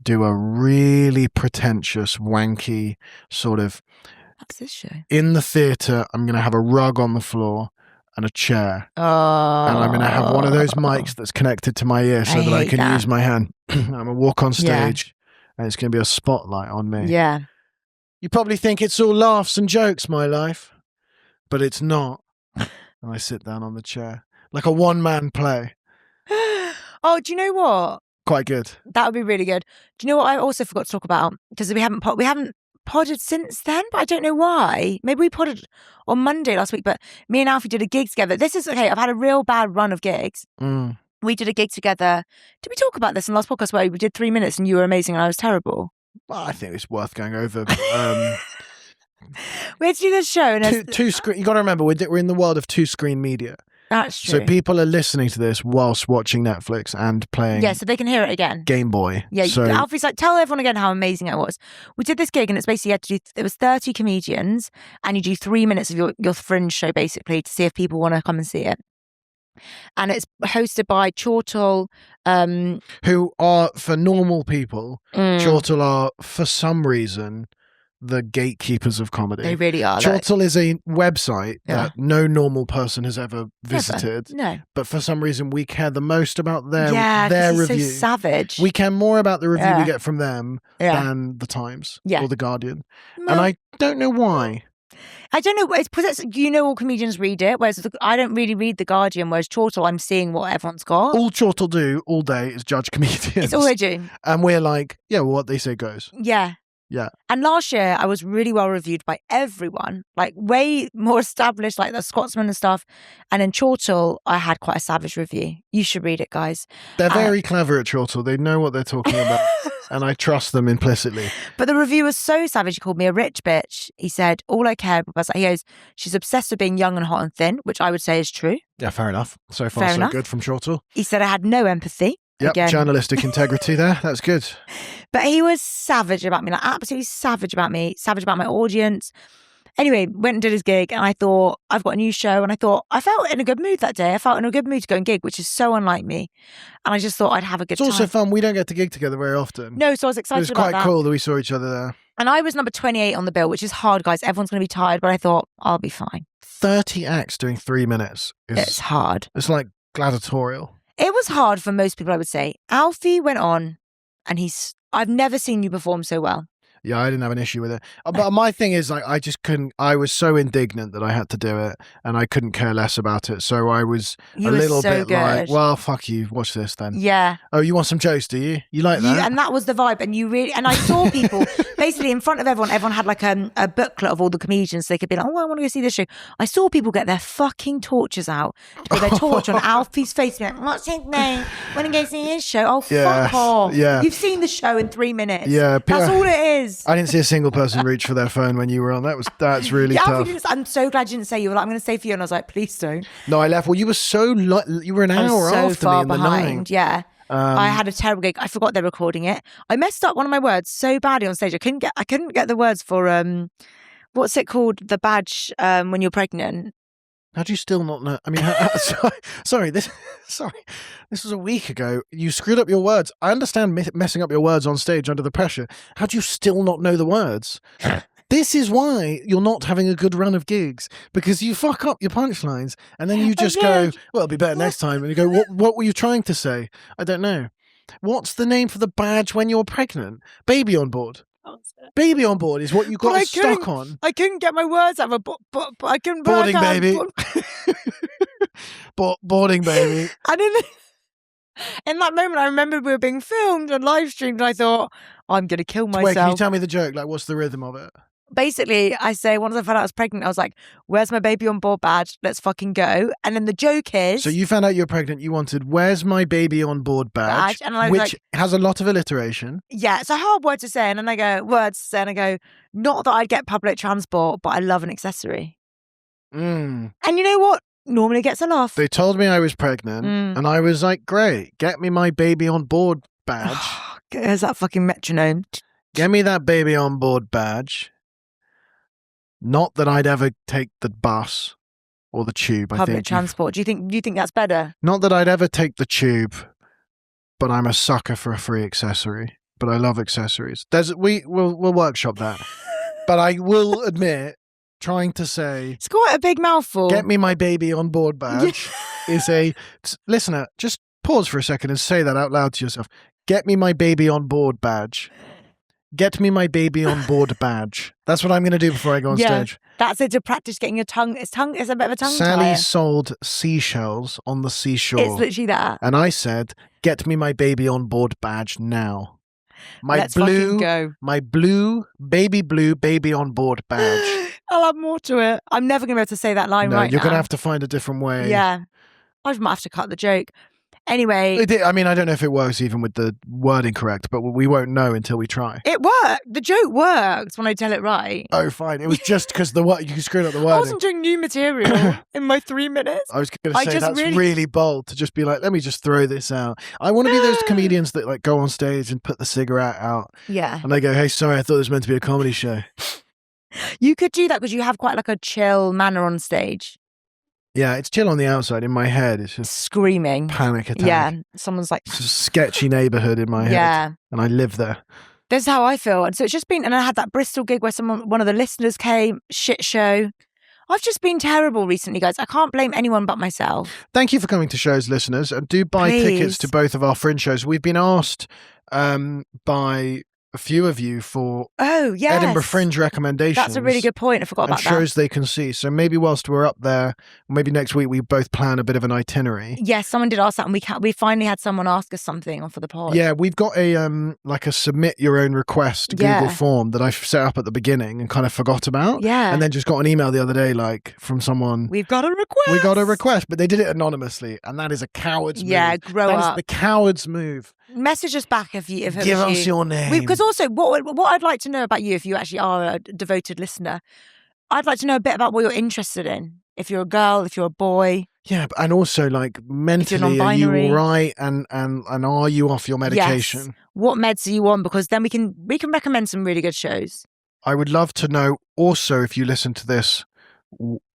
do a really pretentious, wanky sort of... What's this show? In the theatre, I'm going to have a rug on the floor and a chair. Oh. And I'm going to have one of those mics that's connected to my ear so that I can use my hand. I'm going to walk on stage and it's going to be a spotlight on me. Yeah. You probably think it's all laughs and jokes, my life, but it's not. And I sit down on the chair like a one-man play. Oh, do you know what? Quite good. That would be really good. Do you know what I also forgot to talk about? Because we haven't podded since then, but I don't know why. Maybe we podded on Monday last week, but me and Alfie did a gig together. This is okay. I've had a real bad run of gigs. We did a gig together. Did we talk about this in the last podcast where we did 3 minutes and you were amazing and I was terrible? Well, I think it's worth going over. We had to do this show. And two screen. You got to remember, we're in the world of two-screen media. That's true. So people are listening to this whilst watching Netflix and playing. Yeah, so they can hear it again. Game Boy. Yeah, so Alfie's like, tell everyone again how amazing it was. We did this gig and it's basically you had to do. It was 30 comedians and you do 3 minutes of your fringe show basically to see if people want to come and see it. And it's hosted by Chortle, who are, for normal people, Chortle are for some reason the gatekeepers of comedy. They really are. Chortle is a website that no normal person has ever visited. No. But for some reason we care the most about their So review. savage. We care more about the review we get from them than the Times or the Guardian. And I don't know why. I don't know. It's because all comedians read it, whereas I don't really read The Guardian, whereas Chortle, I'm seeing what everyone's got. All Chortle do all day is judge comedians. It's all they do. And we're like, yeah, well, what they say goes. Yeah. Yeah. And last year, I was really well reviewed by everyone, like way more established, like the Scotsman and stuff. And in Chortle, I had quite a savage review. You should read it, guys. They're very clever at Chortle. They know what they're talking about. And I trust them implicitly. But the review was so savage. He called me a rich bitch. He said, all I care about, he goes, she's obsessed with being young and hot and thin, which I would say is true. Yeah, fair enough. So far, so good from Chortle. He said I had no empathy. Yep, again. Journalistic integrity there. That's good. But he was savage about me, like absolutely savage about me, savage about my audience. Anyway, went and did his gig and I thought, I've got a new show. And I thought, I felt in a good mood that day. I felt in a good mood to go and gig, which is so unlike me. And I just thought I'd have a good time. It's also fun. We don't get to gig together very often. No, so I was excited about that. It was quite cool that we saw each other there. And I was number 28 on the bill, which is hard, guys. Everyone's going to be tired, but I thought, I'll be fine. 30 acts doing 3 minutes. It's hard. It's like gladiatorial. It was hard for most people, I would say. Alfie went on and I've never seen you perform so well. Yeah, I didn't have an issue with it. But my thing is, like, I just couldn't. I was so indignant that I had to do it, and I couldn't care less about it. So I was a little bit like, well, fuck you. Watch this then. Yeah. Oh, you want some jokes, do you? You like that? And that was the vibe. And I saw people basically in front of everyone. Everyone had like a booklet of all the comedians. So they could be like, oh, I want to go see this show. I saw people get their fucking torches out, put their torch on Alfie's face, be like, what's his name? Want to go see his show? Oh, fuck off. Yeah. You've seen the show in 3 minutes. Yeah. That's all it is. I didn't see a single person reach for their phone when you were on. That's really tough. I'm so glad you didn't say. You were like, I'm going to stay for you, and I was like, please don't. No, I left. Well, you were you were an hour after me in the night. Yeah. I had a terrible gig. I forgot they're recording it. I messed up one of my words so badly on stage. I couldn't get the words for what's it called? The badge when you're pregnant. How do you still not know? I mean, sorry. This was a week ago. You screwed up your words. I understand messing up your words on stage under the pressure. How do you still not know the words? This is why you're not having a good run of gigs, because you fuck up your punchlines and then you just go, well, it'll be better next time. And you go, what were you trying to say? I don't know. What's the name for the badge when you're pregnant? Baby on board. Baby on board is what you got stuck on. I couldn't get my words out of but I couldn't. Boarding baby. Boarding baby. And in that moment, I remember we were being filmed and live streamed, and I thought, I'm going to kill myself. Wait, can you tell me the joke? Like, what's the rhythm of it? Basically, I say, once I found out I was pregnant, I was like, where's my baby on board badge? Let's fucking go. And then the joke is... So you found out you're pregnant, you wanted, where's my baby on board badge? And I was which has a lot of alliteration. Yeah, it's a hard word to say. And then I go, not that I'd get public transport, but I love an accessory. And you know what? Normally gets a laugh. They told me I was pregnant, and I was like, great, get me my baby on board badge. There's that fucking metronome. Get me that baby on board badge. Not that I'd ever take the bus or the tube. Public transport. Do you think that's better? Not that I'd ever take the tube, but I'm a sucker for a free accessory. But I love accessories. We'll workshop that. But I will admit, trying to say, it's quite a big mouthful. Get me my baby on board badge is a listener. Just pause for a second and say that out loud to yourself. Get me my baby on board badge Get me my baby on board badge. That's what I'm going to do before I go on stage. That's it, to practice getting your tongue. It's a bit of a tongue Sally tire. sold seashells on the seashore. It's literally that. And I said, get me my baby on board badge now. Let's fucking go. My baby on board badge. I'll add more to it. I'm never going to be able to say that line right now. You're going to have to find a different way. Yeah. I might have to cut the joke. Anyway. I mean, I don't know if it works even with the wording correct, but we won't know until we try. It worked. The joke works when I tell it right. Oh, fine. It was just because you screwed up the wording. I wasn't doing new material in my 3 minutes. I was going to say that's really bold to just be like, let me just throw this out. I want to be those comedians that like go on stage and put the cigarette out. Yeah. And they go, hey, sorry, I thought this was meant to be a comedy show. You could do that because you have quite like a chill manner on stage. Yeah, it's chill on the outside. In my head, it's just screaming. Panic attack. Yeah, someone's like... It's a sketchy neighbourhood in my head. Yeah. And I live there. That's how I feel. And so it's just been... And I had that Bristol gig where one of the listeners came, shit show. I've just been terrible recently, guys. I can't blame anyone but myself. Thank you for coming to shows, listeners. And do buy tickets to both of our Fringe shows. We've been asked by a few of you for Edinburgh Fringe recommendations. That's a really good point. I forgot about that. And shows they can see. So maybe whilst we're up there, maybe next week we both plan a bit of an itinerary. Yes, someone did ask that, and we finally had someone ask us something for the pod. Yeah, we've got a submit your own request Google form that I set up at the beginning and kind of forgot about. Yeah. And then just got an email the other day from someone. We've got a request. We got a request, but they did it anonymously, and that is a coward's move. Yeah, grow up. That is the coward's move. Message us back if give us your name. Because also, what I'd like to know about you, if you actually are a devoted listener, I'd like to know a bit about what you're interested in. If you're a girl, if you're a boy. Yeah, and also like mentally, are you all right? And are you off your medication? Yes. What meds are you on? Because then we can recommend some really good shows. I would love to know also, if you listen to this,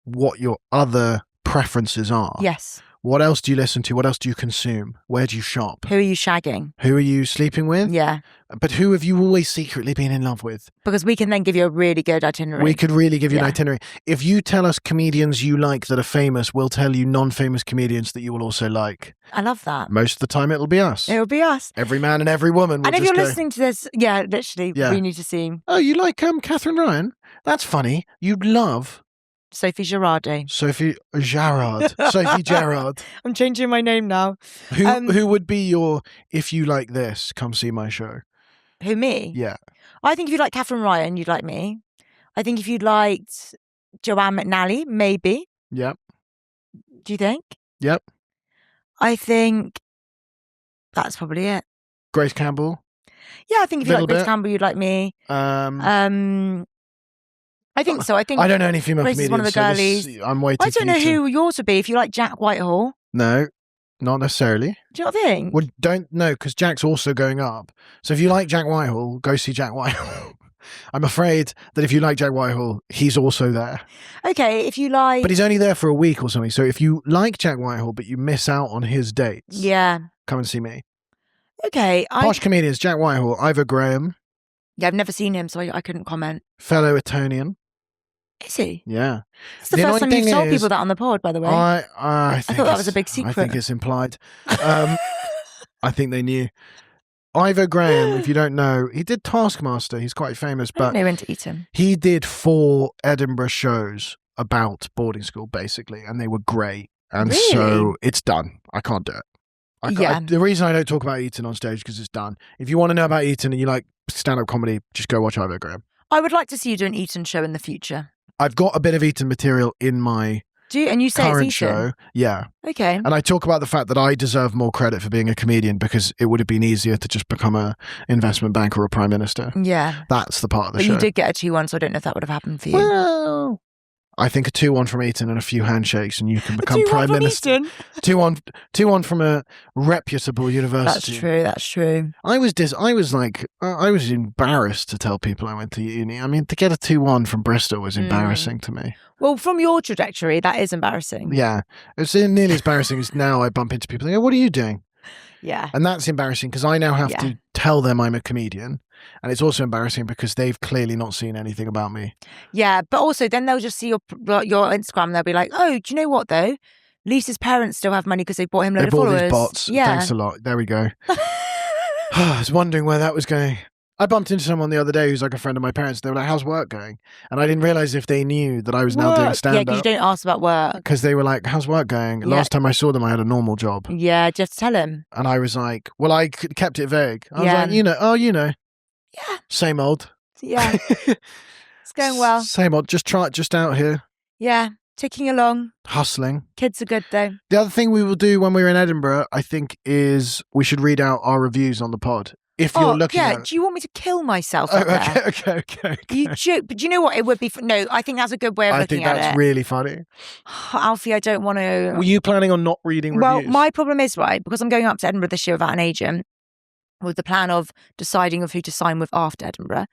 what your other preferences are. Yes. What else do you listen to? What else do you consume? Where do you shop? Who are you shagging? Who are you sleeping with? Yeah. But who have you always secretly been in love with? Because we can then give you a really good itinerary. We could really give you an itinerary. If you tell us comedians you like that are famous, we'll tell you non-famous comedians that you will also like. I love that. Most of the time it'll be us. It'll be us. Every man and every woman will And if you're listening to this, we need to see. Oh, you like Catherine Ryan? That's funny. You'd love... Sophie Garrad. Sophie Garrad. I'm changing my name now. Who would be your, if you like this, come see my show? Who, me? Yeah. I think if you like Catherine Ryan, you'd like me. I think if you liked Joanne McNally, maybe. Yep. Do you think? Yep. I think that's probably it. Grace Campbell? Yeah, I think if you like Grace Campbell, you'd like me. I think so. I don't know any female Grace comedians. Is one of the girlies. I'm waiting. I don't know who yours would be if you like Jack Whitehall. No, not necessarily. Do you not think? Well, don't know, because Jack's also going up. So if you like Jack Whitehall, go see Jack Whitehall. I'm afraid that if you like Jack Whitehall, he's also there. Okay, if you like... But he's only there for a week or something. So if you like Jack Whitehall, but you miss out on his dates, come and see me. Okay. Posh comedians, Jack Whitehall, Ivor Graham. Yeah, I've never seen him, so I couldn't comment. Fellow Etonian. Is he? Yeah. It's the first time you've told people that on the pod, by the way. I thought that was a big secret. I think it's implied. I think they knew. Ivor Graham, if you don't know, he did Taskmaster. He's quite famous, but I don't know when to eat him. He did 4 Edinburgh shows about boarding school, basically, and they were great. And so it's done. I can't do it. The reason I don't talk about Eton on stage because it's done. If you want to know about Eton and you like stand-up comedy, just go watch Ivor Graham. I would like to see you do an Eton show in the future. I've got a bit of Eton material in my and you say current it's Eton? show. Yeah. Okay. And I talk about the fact that I deserve more credit for being a comedian because it would have been easier to just become an investment banker or a prime minister. Yeah. That's the part of the show. But you did get a 2-1, so I don't know if that would have happened for you. Well, I think a 2-1 from Eton and a few handshakes and you can become prime minister. 2-1 from a reputable university. That's true. I was embarrassed to tell people I went to uni. I mean, to get a 2-1 from Bristol was embarrassing to me. Well, from your trajectory, that is embarrassing. Yeah. It's nearly as embarrassing as now I bump into people and go, what are you doing? Yeah. And that's embarrassing because I now have to tell them I'm a comedian. And it's also embarrassing because they've clearly not seen anything about me. Yeah, but also then they'll just see your Instagram and they'll be like, oh, do you know what though? Lisa's parents still have money because they bought him loads of followers. They bought these bots. Yeah. Thanks a lot. There we go. I was wondering where that was going. I bumped into someone the other day who's like a friend of my parents. They were like, how's work going? And I didn't realise if they knew that I was now doing stand-up. Yeah, because you don't ask about work. Because they were like, how's work going? Last time I saw them, I had a normal job. Yeah, just tell him. And I was like, well, I kept it vague. I was like, Yeah. Same old. Yeah. It's going well. Same old. Just out here. Yeah. Ticking along. Hustling. Kids are good though. The other thing we will do when we're in Edinburgh, I think, is we should read out our reviews on the pod. If you're looking at it. Do you want me to kill myself up there? Okay. You joke, but do you know what? It would be... No, I think that's a good way of looking at it. I think that's really funny. Alfie, I don't want to... Were you planning on not reading reviews? Well, my problem is, right, because I'm going up to Edinburgh this year without an agent, with the plan of deciding of who to sign with after Edinburgh,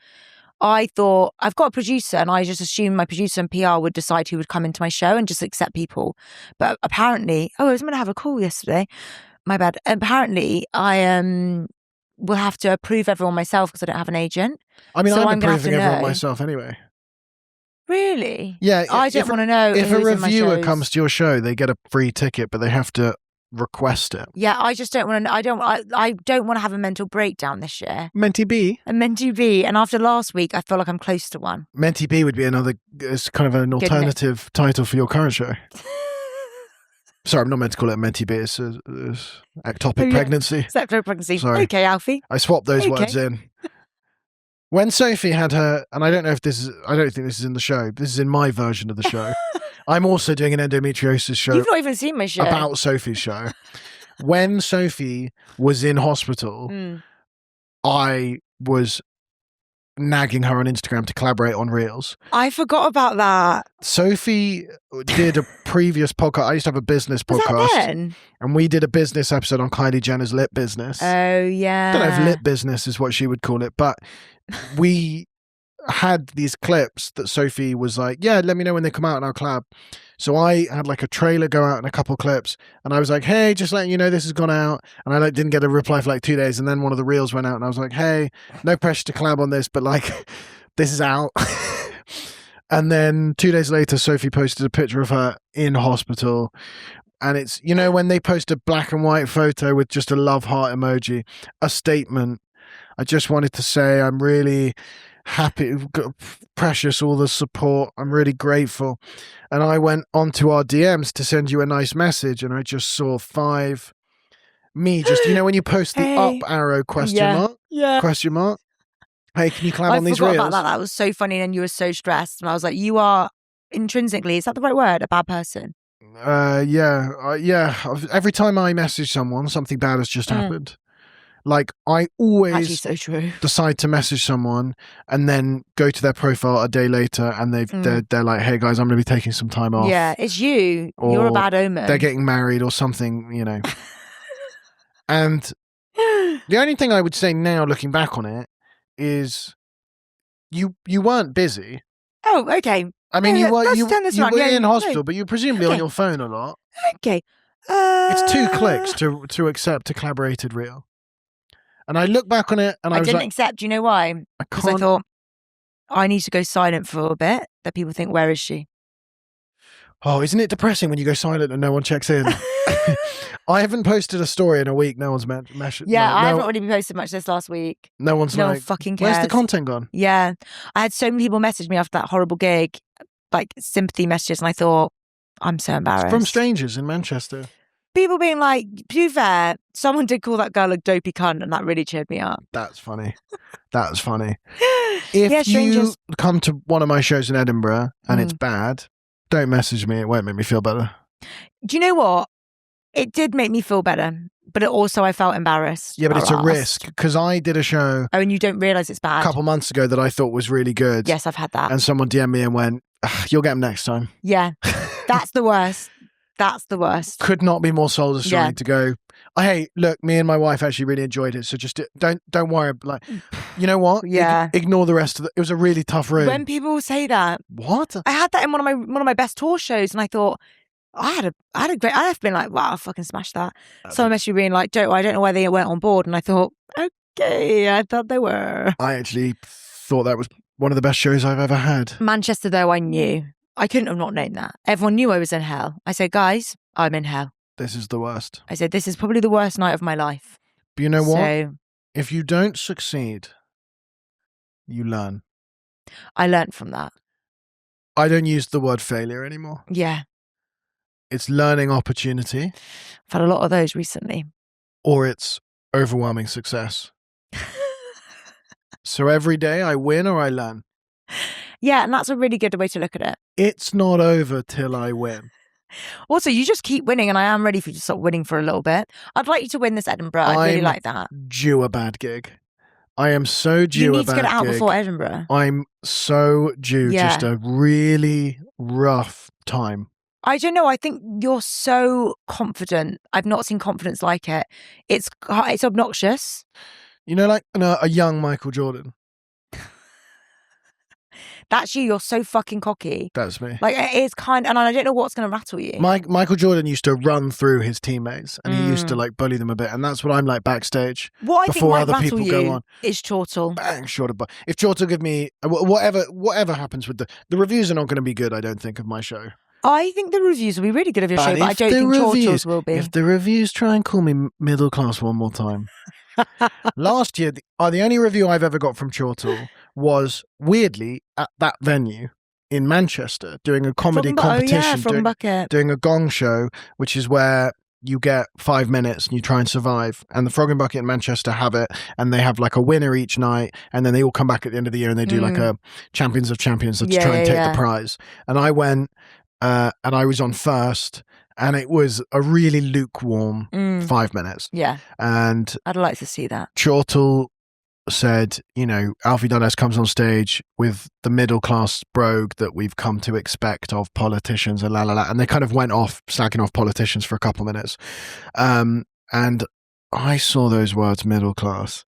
I thought, I've got a producer, and I just assumed my producer and PR would decide who would come into my show and just accept people. But apparently... I was going to have a call yesterday. My bad. Apparently, I... will have to approve everyone myself because I don't have an agent. I mean, so I'm approving everyone myself anyway. Really? Yeah. I don't want to know. If a reviewer comes to your show, they get a free ticket, but they have to request it. Yeah, I just don't want to. I don't want to have a mental breakdown this year. Mentee B. A Mentee B, and after last week, I feel like I'm close to one. Mentee B would be another. It's kind of an alternative title for your current show. Sorry, I'm not meant to call it a Mentee B. It's ectopic pregnancy. Ectopic pregnancy. Sorry. Okay, Alfie. I swapped those words in. When Sophie had her, and I don't think this is in the show. This is in my version of the show. I'm also doing an endometriosis show. You've not even seen my show. About Sophie's show. When Sophie was in hospital, I was nagging her on Instagram to collaborate on Reels. I forgot about that. Sophie did a previous podcast. I used to have a business podcast. And we did a business episode on Kylie Jenner's lip business. Oh, yeah. I don't know if lip business is what she would call it, but we had these clips that Sophie was like, yeah, let me know when they come out and I'll collab. So I had like a trailer go out and a couple clips, and I was like, hey, just letting you know this has gone out. And I didn't get a reply for like 2 days, and then one of the reels went out, and I was like, hey, no pressure to collab on this, but like, this is out. And then 2 days later, Sophie posted a picture of her in hospital. And it's, when they post a black and white photo with just a love heart emoji, a statement. I just wanted to say I'm really happy, precious, all the support. I'm really grateful. And I went onto our DMs to send you a nice message, and I just saw 5 me just, when you post the up arrow question mark? Hey, can you collab on these reels? I forgot about that. That was so funny, and you were so stressed. And I was like, you are intrinsically, is that the right word? A bad person? Yeah. Every time I message someone, something bad has just happened. Like, I always decide to message someone and then go to their profile a day later, and they're like, hey guys, I'm going to be taking some time off. Yeah, it's you. You're a bad omen. They're getting married or something, And the only thing I would say now, looking back on it, is you weren't busy. Oh, okay. I mean, you were in hospital, but you were presumably on your phone a lot. Okay. It's 2 clicks to accept a collaborated reel. And I look back on it, and I was didn't accept. Do you know why? Because I thought I need to go silent for a bit. That people think, where is she? Oh, isn't it depressing when you go silent and no one checks in? I haven't posted a story in a week. No one's mentioned. Yeah, I haven't really posted much this last week. No one's no one fucking cares. Where's the content gone? Yeah, I had so many people message me after that horrible gig, like sympathy messages, and I thought, I'm so embarrassed. From strangers in Manchester. People being like, to be fair, someone did call that girl a dopey cunt, and that really cheered me up. That's funny. That's funny. If you come to one of my shows in Edinburgh and it's bad, don't message me. It won't make me feel better. Do you know what? It did make me feel better, but I felt embarrassed. Yeah, but it's a risk, because I did a show. Oh, and you don't realise it's bad. A couple months ago that I thought was really good. Yes, I've had that. And someone DM'd me and went, you'll get them next time. Yeah, that's the worst. That's the worst. Could not be more soul destroying to go, hey, look, me and my wife actually really enjoyed it. So just don't worry. Like, you know what? Yeah. Ignore the rest of it. It was a really tough room. When people say that. What? I had that in one of my best tour shows, and I thought, I'd have been like, wow, I fucking smashed that. Someone messaged me being like, I don't know why they weren't on board. And I thought, okay, I thought they were. I actually thought that was one of the best shows I've ever had. Manchester, though, I knew. I couldn't have not known that. Everyone knew I was in hell. I said, guys, I'm in hell. This is the worst. I said, this is probably the worst night of my life. But you know what? If you don't succeed, you learn. I learned from that. I don't use the word failure anymore. Yeah. It's learning opportunity. I've had a lot of those recently. Or it's overwhelming success. So every day I win or I learn. Yeah, and that's a really good way to look at it. It's not over till I win. Also, you just keep winning, and I am ready for you to stop winning for a little bit. I'd like you to win this Edinburgh. I'd really like that. Due a bad gig. I am so due a bad gig. You need to get it out before Edinburgh. I'm so due just a really rough time. I don't know. I think you're so confident. I've not seen confidence like it. It's obnoxious. You know, like a young Michael Jordan. That's you. You're so fucking cocky. That's me. Like, it is and I don't know what's going to rattle you. Michael Jordan used to run through his teammates, and he used to like bully them a bit, and that's what I'm like backstage. What I before think might other people go on is Chortle. Bang, short of. If Chortle give me whatever happens with the reviews are not going to be good. I don't think of my show. I think the reviews will be really good of your show, but I don't think Chortle's will be. If the reviews try and call me middle class one more time. Last year, the only review I've ever got from Chortle was weirdly at that venue in Manchester doing a comedy competition, doing a gong show, which is where you get 5 minutes and you try and survive. And the Frog and Bucket in Manchester have it, and they have like a winner each night, and then they all come back at the end of the year and they do like a Champions of Champions to try and take the prize. And I went and I was on first. And it was a really lukewarm 5 minutes. Yeah. And I'd like to see that. Chortle said, Alfie Dundas comes on stage with the middle class brogue that we've come to expect of politicians and And they kind of went off, slacking off politicians for a couple minutes. And I saw those words, middle class.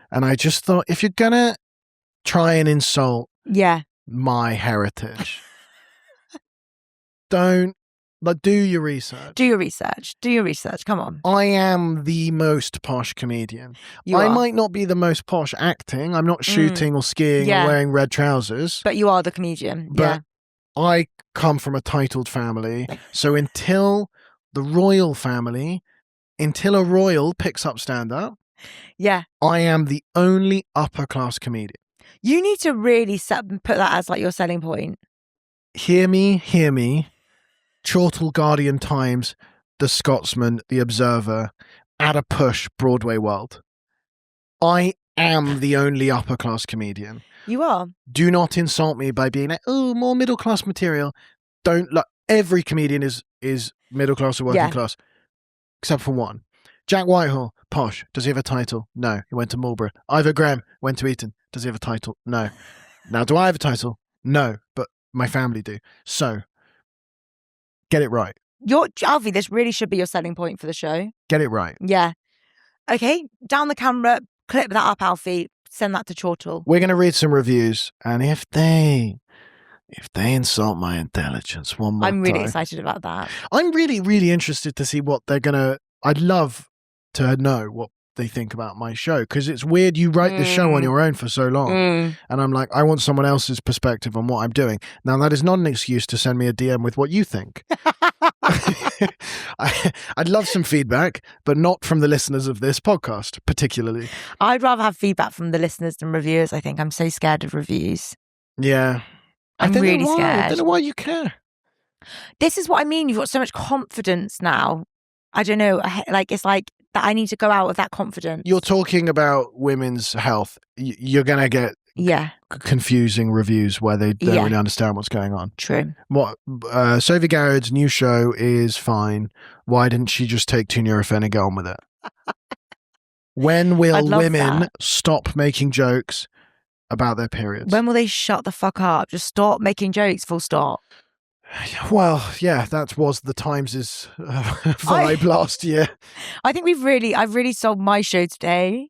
And I just thought, if you're going to try and insult my heritage, don't. But do your research. Do your research. Come on. I am the most posh comedian. I might not be the most posh acting. I'm not shooting or skiing or wearing red trousers. But you are the comedian. But I come from a titled family. So until a royal picks up stand-up, I am the only upper-class comedian. You need to really put that as like your selling point. Hear me. Chortle, Guardian Times, The Scotsman, The Observer, At a Push, Broadway World. I am the only upper class comedian. You are. Do not insult me by being like, oh, more middle class material. Don't look. Every comedian is middle class or working class, except for one. Jack Whitehall, posh. Does he have a title? No. He went to Marlborough. Ivor Graham went to Eton. Does he have a title? No. Now, do I have a title? No, but my family do. So. Get it right. Alfie, this really should be your selling point for the show. Get it right. Yeah. Okay, down the camera, clip that up, Alfie. Send that to Chortle. We're going to read some reviews, and if they insult my intelligence one more time. I'm really excited about that. I'm really, really interested to see what they're going to... I'd love to know what they think about my show, because it's weird you write the show on your own for so long, and I'm like, I want someone else's perspective on what I'm doing. Now, that is not an excuse to send me a DM with what you think. I'd love some feedback, but not from the listeners of this podcast, particularly. I'd rather have feedback from the listeners than reviewers, I think. I'm so scared of reviews. Yeah. I'm really scared. I don't know why you care. This is what I mean. You've got so much confidence now. I don't know. It's like that I need to go out with that confidence. You're talking about women's health. You're going to get confusing reviews where they don't really understand what's going on. True. Sophie Garrad's new show is fine. Why didn't she just take 2 Nurofen and get on with it? When will women stop making jokes about their periods? When will they shut the fuck up? Just stop making jokes, full stop. Well, yeah, that was the Times' vibe last year. I think I've really sold my show today,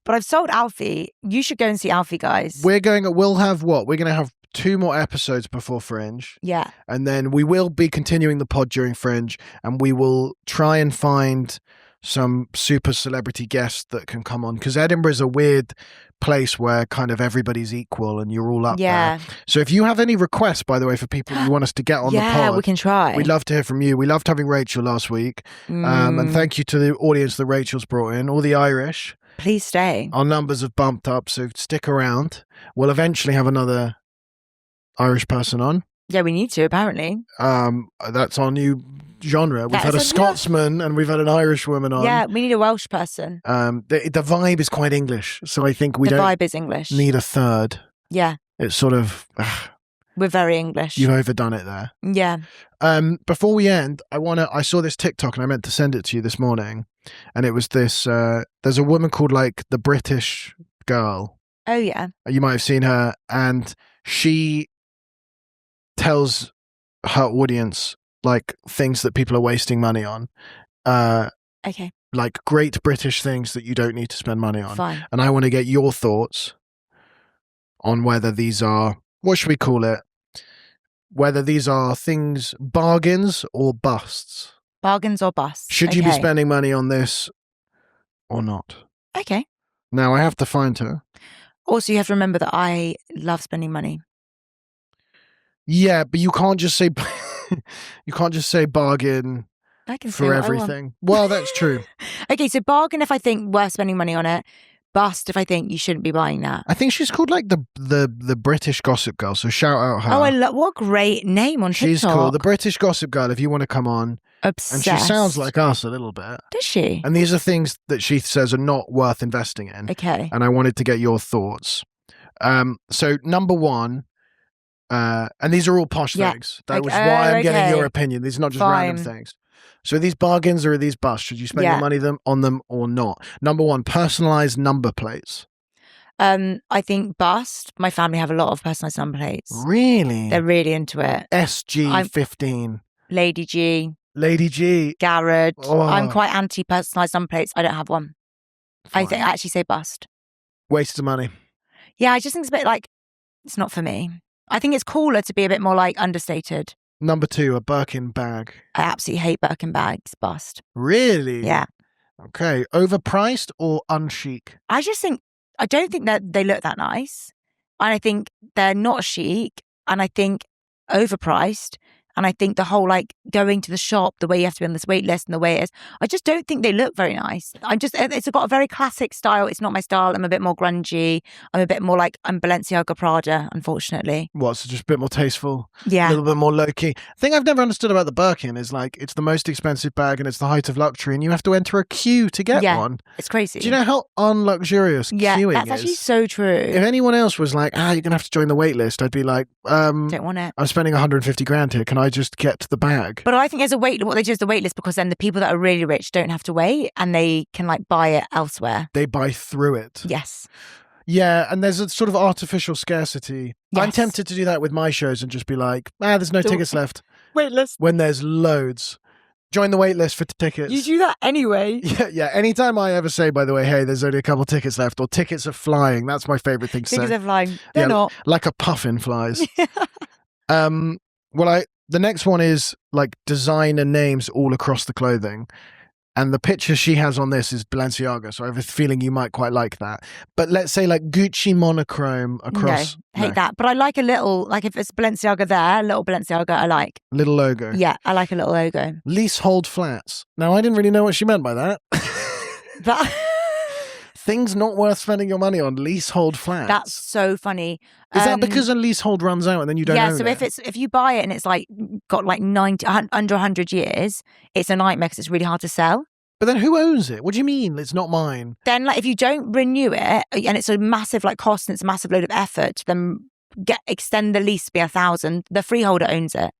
but I've sold Alfie. You should go and see Alfie, guys. We'll have what? We're going to have 2 more episodes before Fringe. Yeah. And then we will be continuing the pod during Fringe, and we will try and find some super celebrity guests that can come on, because Edinburgh is a weird place where kind of everybody's equal and you're all up there. So if you have any requests, by the way, for people you want us to get on the pod, yeah, we can try. We'd love to hear from you. We loved having Rachel last week. And thank you to the audience that Rachel's brought in, all the Irish. Please stay. Our numbers have bumped up, so stick around. We'll eventually have another Irish person on. Yeah, we need to, apparently. That's our new genre. We've had a Scotsman and we've had an Irish woman on. Yeah, we need a Welsh person. The vibe is quite English, so I think the vibe is English. Need a third. Yeah. It's sort of... We're very English. You've overdone it there. Yeah. Before we end, I saw this TikTok and I meant to send it to you this morning. And it was this, there's a woman called like the British girl. Oh, yeah. You might have seen her. And she tells her audience like things that people are wasting money on. Okay. Like great British things that you don't need to spend money on. Fine. And I want to get your thoughts on whether these are, what should we call it? Whether these are things, bargains or busts. Bargains or busts. Should you be spending money on this or not? Okay. Now I have to find her. Also, you have to remember that I love spending money. Yeah, but you can't just say bargain for everything. Well, that's true. Okay, so bargain if I think worth spending money on it. Bust if I think you shouldn't be buying that. I think she's called like the British Gossip Girl, so shout out her. Oh, what a great name on TikTok. She's cool. The British Gossip Girl, if you want to come on. Obsessed. And she sounds like us a little bit. Does she? And these are things that she says are not worth investing in. Okay. And I wanted to get your thoughts. So number one, and these are all posh things. That was why I'm getting your opinion. These are not just random things. So are these bargains or are these busts? Should you spend your money on them or not? Number one, personalized number plates. I think bust. My family have a lot of personalized number plates. Really? They're really into it. SG15. Lady G. Garrad. Oh. I'm quite anti-personalised number plates. I don't have one. Fine. I actually say bust. Waste of money. Yeah, I just think it's a bit like, it's not for me. I think it's cooler to be a bit more like understated. Number two, a Birkin bag. I absolutely hate Birkin bags. Bust. Really? Yeah. Okay. Overpriced or unchic? I don't think that they look that nice. And I think they're not chic. And I think overpriced. And I think the whole like going to the shop, the way you have to be on this wait list and the way it is, I just don't think they look very nice. It's got a very classic style. It's not my style. I'm a bit more grungy. I'm a bit more like, I'm Balenciaga Prada, unfortunately. What, so just a bit more tasteful? Yeah. A little bit more low-key. The thing I've never understood about the Birkin is like, it's the most expensive bag and it's the height of luxury and you have to enter a queue to get one. It's crazy. Do you know how unluxurious queuing is? That's actually so true. If anyone else was like, you're going to have to join the wait list, I'd be like, don't want it. I'm spending 150 grand here. Can I just get the bag? But I think as what they do is the wait list, because then the people that are really rich don't have to wait and they can like buy it elsewhere. They buy through it. Yes. Yeah, and there's a sort of artificial scarcity. Yes. I'm tempted to do that with my shows and just be like, there's no tickets left. Wait list. When there's loads. Join the wait list for tickets. You do that anyway. Yeah. Anytime I ever say, by the way, hey, there's only a couple tickets left or tickets are flying, that's my favorite thing to say. Tickets are flying. They're not. Like a puffin flies. The next one is like designer names all across the clothing. And the picture she has on this is Balenciaga. So I have a feeling you might quite like that. But let's say like Gucci monochrome across. No, hate that. But I like a little, like if it's Balenciaga there, little Balenciaga, I like. Little logo. Yeah, I like a little logo. Leasehold flats. Now, I didn't really know what she meant by that. Things not worth spending your money on, leasehold flats. That's so funny. Is that because a leasehold runs out and then you don't own it? Yeah, so if you buy it and it's like got like under 100 years, it's a nightmare because it's really hard to sell. But then who owns it? What do you mean it's not mine? Then like if you don't renew it and it's a massive like cost and it's a massive load of effort to then extend the lease to be 1,000, the freeholder owns it.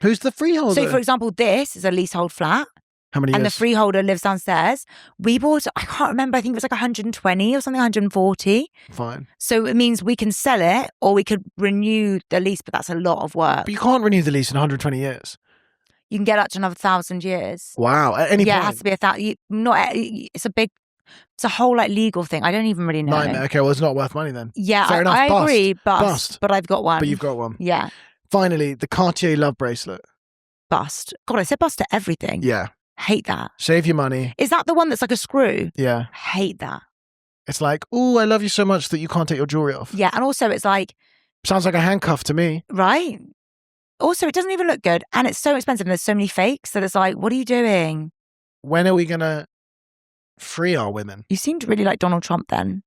Who's the freeholder? So for example, this is a leasehold flat. How many years? And the freeholder lives downstairs. We bought, I can't remember, I think it was like 120 or something, 140. Fine. So it means we can sell it or we could renew the lease, but that's a lot of work. But you can't renew the lease in 120 years. You can get up to another 1,000 years. Wow. At any point? Yeah, it has to be 1,000. It's a whole like legal thing. I don't even really know. Nightmare. Okay, well, it's not worth money then. Yeah, fair enough. I agree. Bust. But I've got one. But you've got one. Yeah. Finally, the Cartier love bracelet. Bust. God, I said bust to everything. Yeah. Hate that. Save your money. Is that the one that's like a screw? Yeah. Hate that. It's like, oh, I love you so much that you can't take your jewelry off. Yeah, and also it's like... Sounds like a handcuff to me. Right? Also, it doesn't even look good and it's so expensive and there's so many fakes that it's like, what are you doing? When are we going to Free our women. You seemed really like Donald Trump then.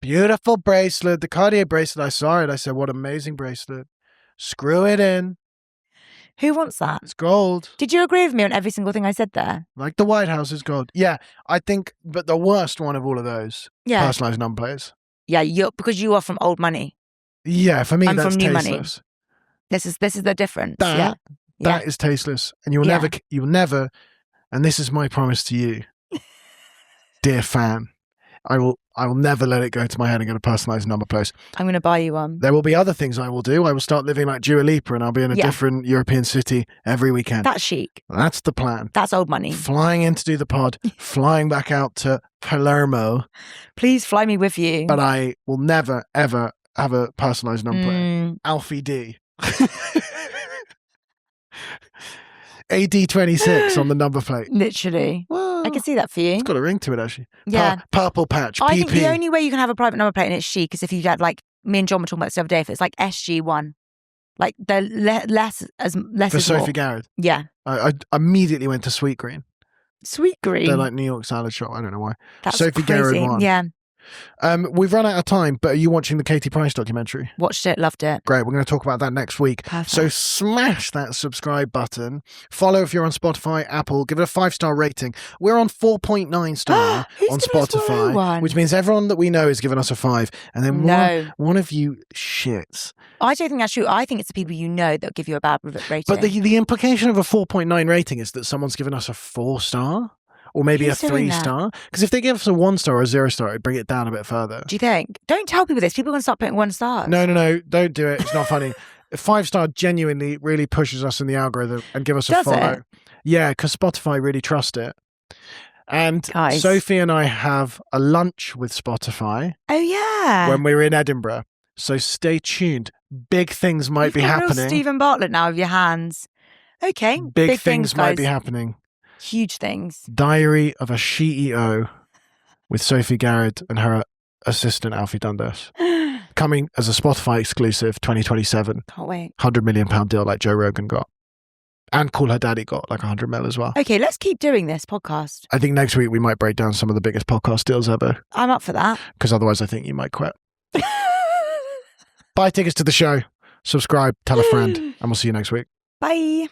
Beautiful bracelet. The Cartier bracelet. I saw it. I said, what amazing bracelet. Screw it in. Who wants that? It's gold. Did you agree with me on every single thing I said there? Like the White House is gold. Yeah, I think, but the worst one of all of those, personalised number plates. Yeah, because you are from old money. Yeah, for me, I'm that's from new tasteless. Money. This is the difference. That is tasteless. And you'll never, and this is my promise to you, dear fan, I will never let it go to my head and get a personalised number plate. I'm going to buy you one. There will be other things I will do. I will start living like Dua Lipa and I'll be in a different European city every weekend. That's chic. That's the plan. That's old money. Flying in to do the pod, flying back out to Palermo. Please fly me with you. But I will never, ever have a personalised number plate. Alfie D. AD26 on the number plate. Literally. I can see that for you. It's got a ring to it, actually. Yeah. Purple patch, PP. I think the only way you can have a private number plate and it's chic is if you had, like, me and John were talking about this the other day, if it's like SG1. Like, they're less For Sophie Garrad. Yeah. I immediately went to Sweet Green. Sweet Green? They're like New York salad shop. I don't know why. That's Sophie crazy. Garrad one. Yeah. We've run out of time, but are you watching the Katie Price documentary? Watched it, loved it. Great, we're going to talk about that next week. Perfect. So smash that subscribe button. Follow if you're on Spotify, Apple. Give it a 5-star rating. We're on 4.9 star on Spotify, which means everyone that we know is giving us a 5. And then one of you shits. I don't think that's true. I think it's the people you know that give you a bad rating. But the implication of a 4.9 rating is that someone's given us a 4-star. Or maybe a 3-star. Because if they give us a 1-star or a 0-star, it'd bring it down a bit further. Do you think? Don't tell people this. People are going to start putting 1 star. No. Don't do it. It's not funny. A 5-star genuinely really pushes us in the algorithm and give us a follow. It? Yeah, because Spotify really trust it. And Guys. Sophie and I have a lunch with Spotify. Oh, yeah. When we're in Edinburgh. So stay tuned. Big things might be happening. Real Stephen Bartlett now with your hands. Okay. Big things might be happening. Huge things. Diary of a CEO with Sophie Garrad and her assistant Alfie Dundas. Coming as a Spotify exclusive 2027. Can't wait. £100 million deal like Joe Rogan got. And Call Her Daddy got like 100 mil as well. Okay, let's keep doing this podcast. I think next week we might break down some of the biggest podcast deals ever. I'm up for that. Because otherwise I think you might quit. Buy tickets to the show. Subscribe. Tell a friend. And we'll see you next week. Bye.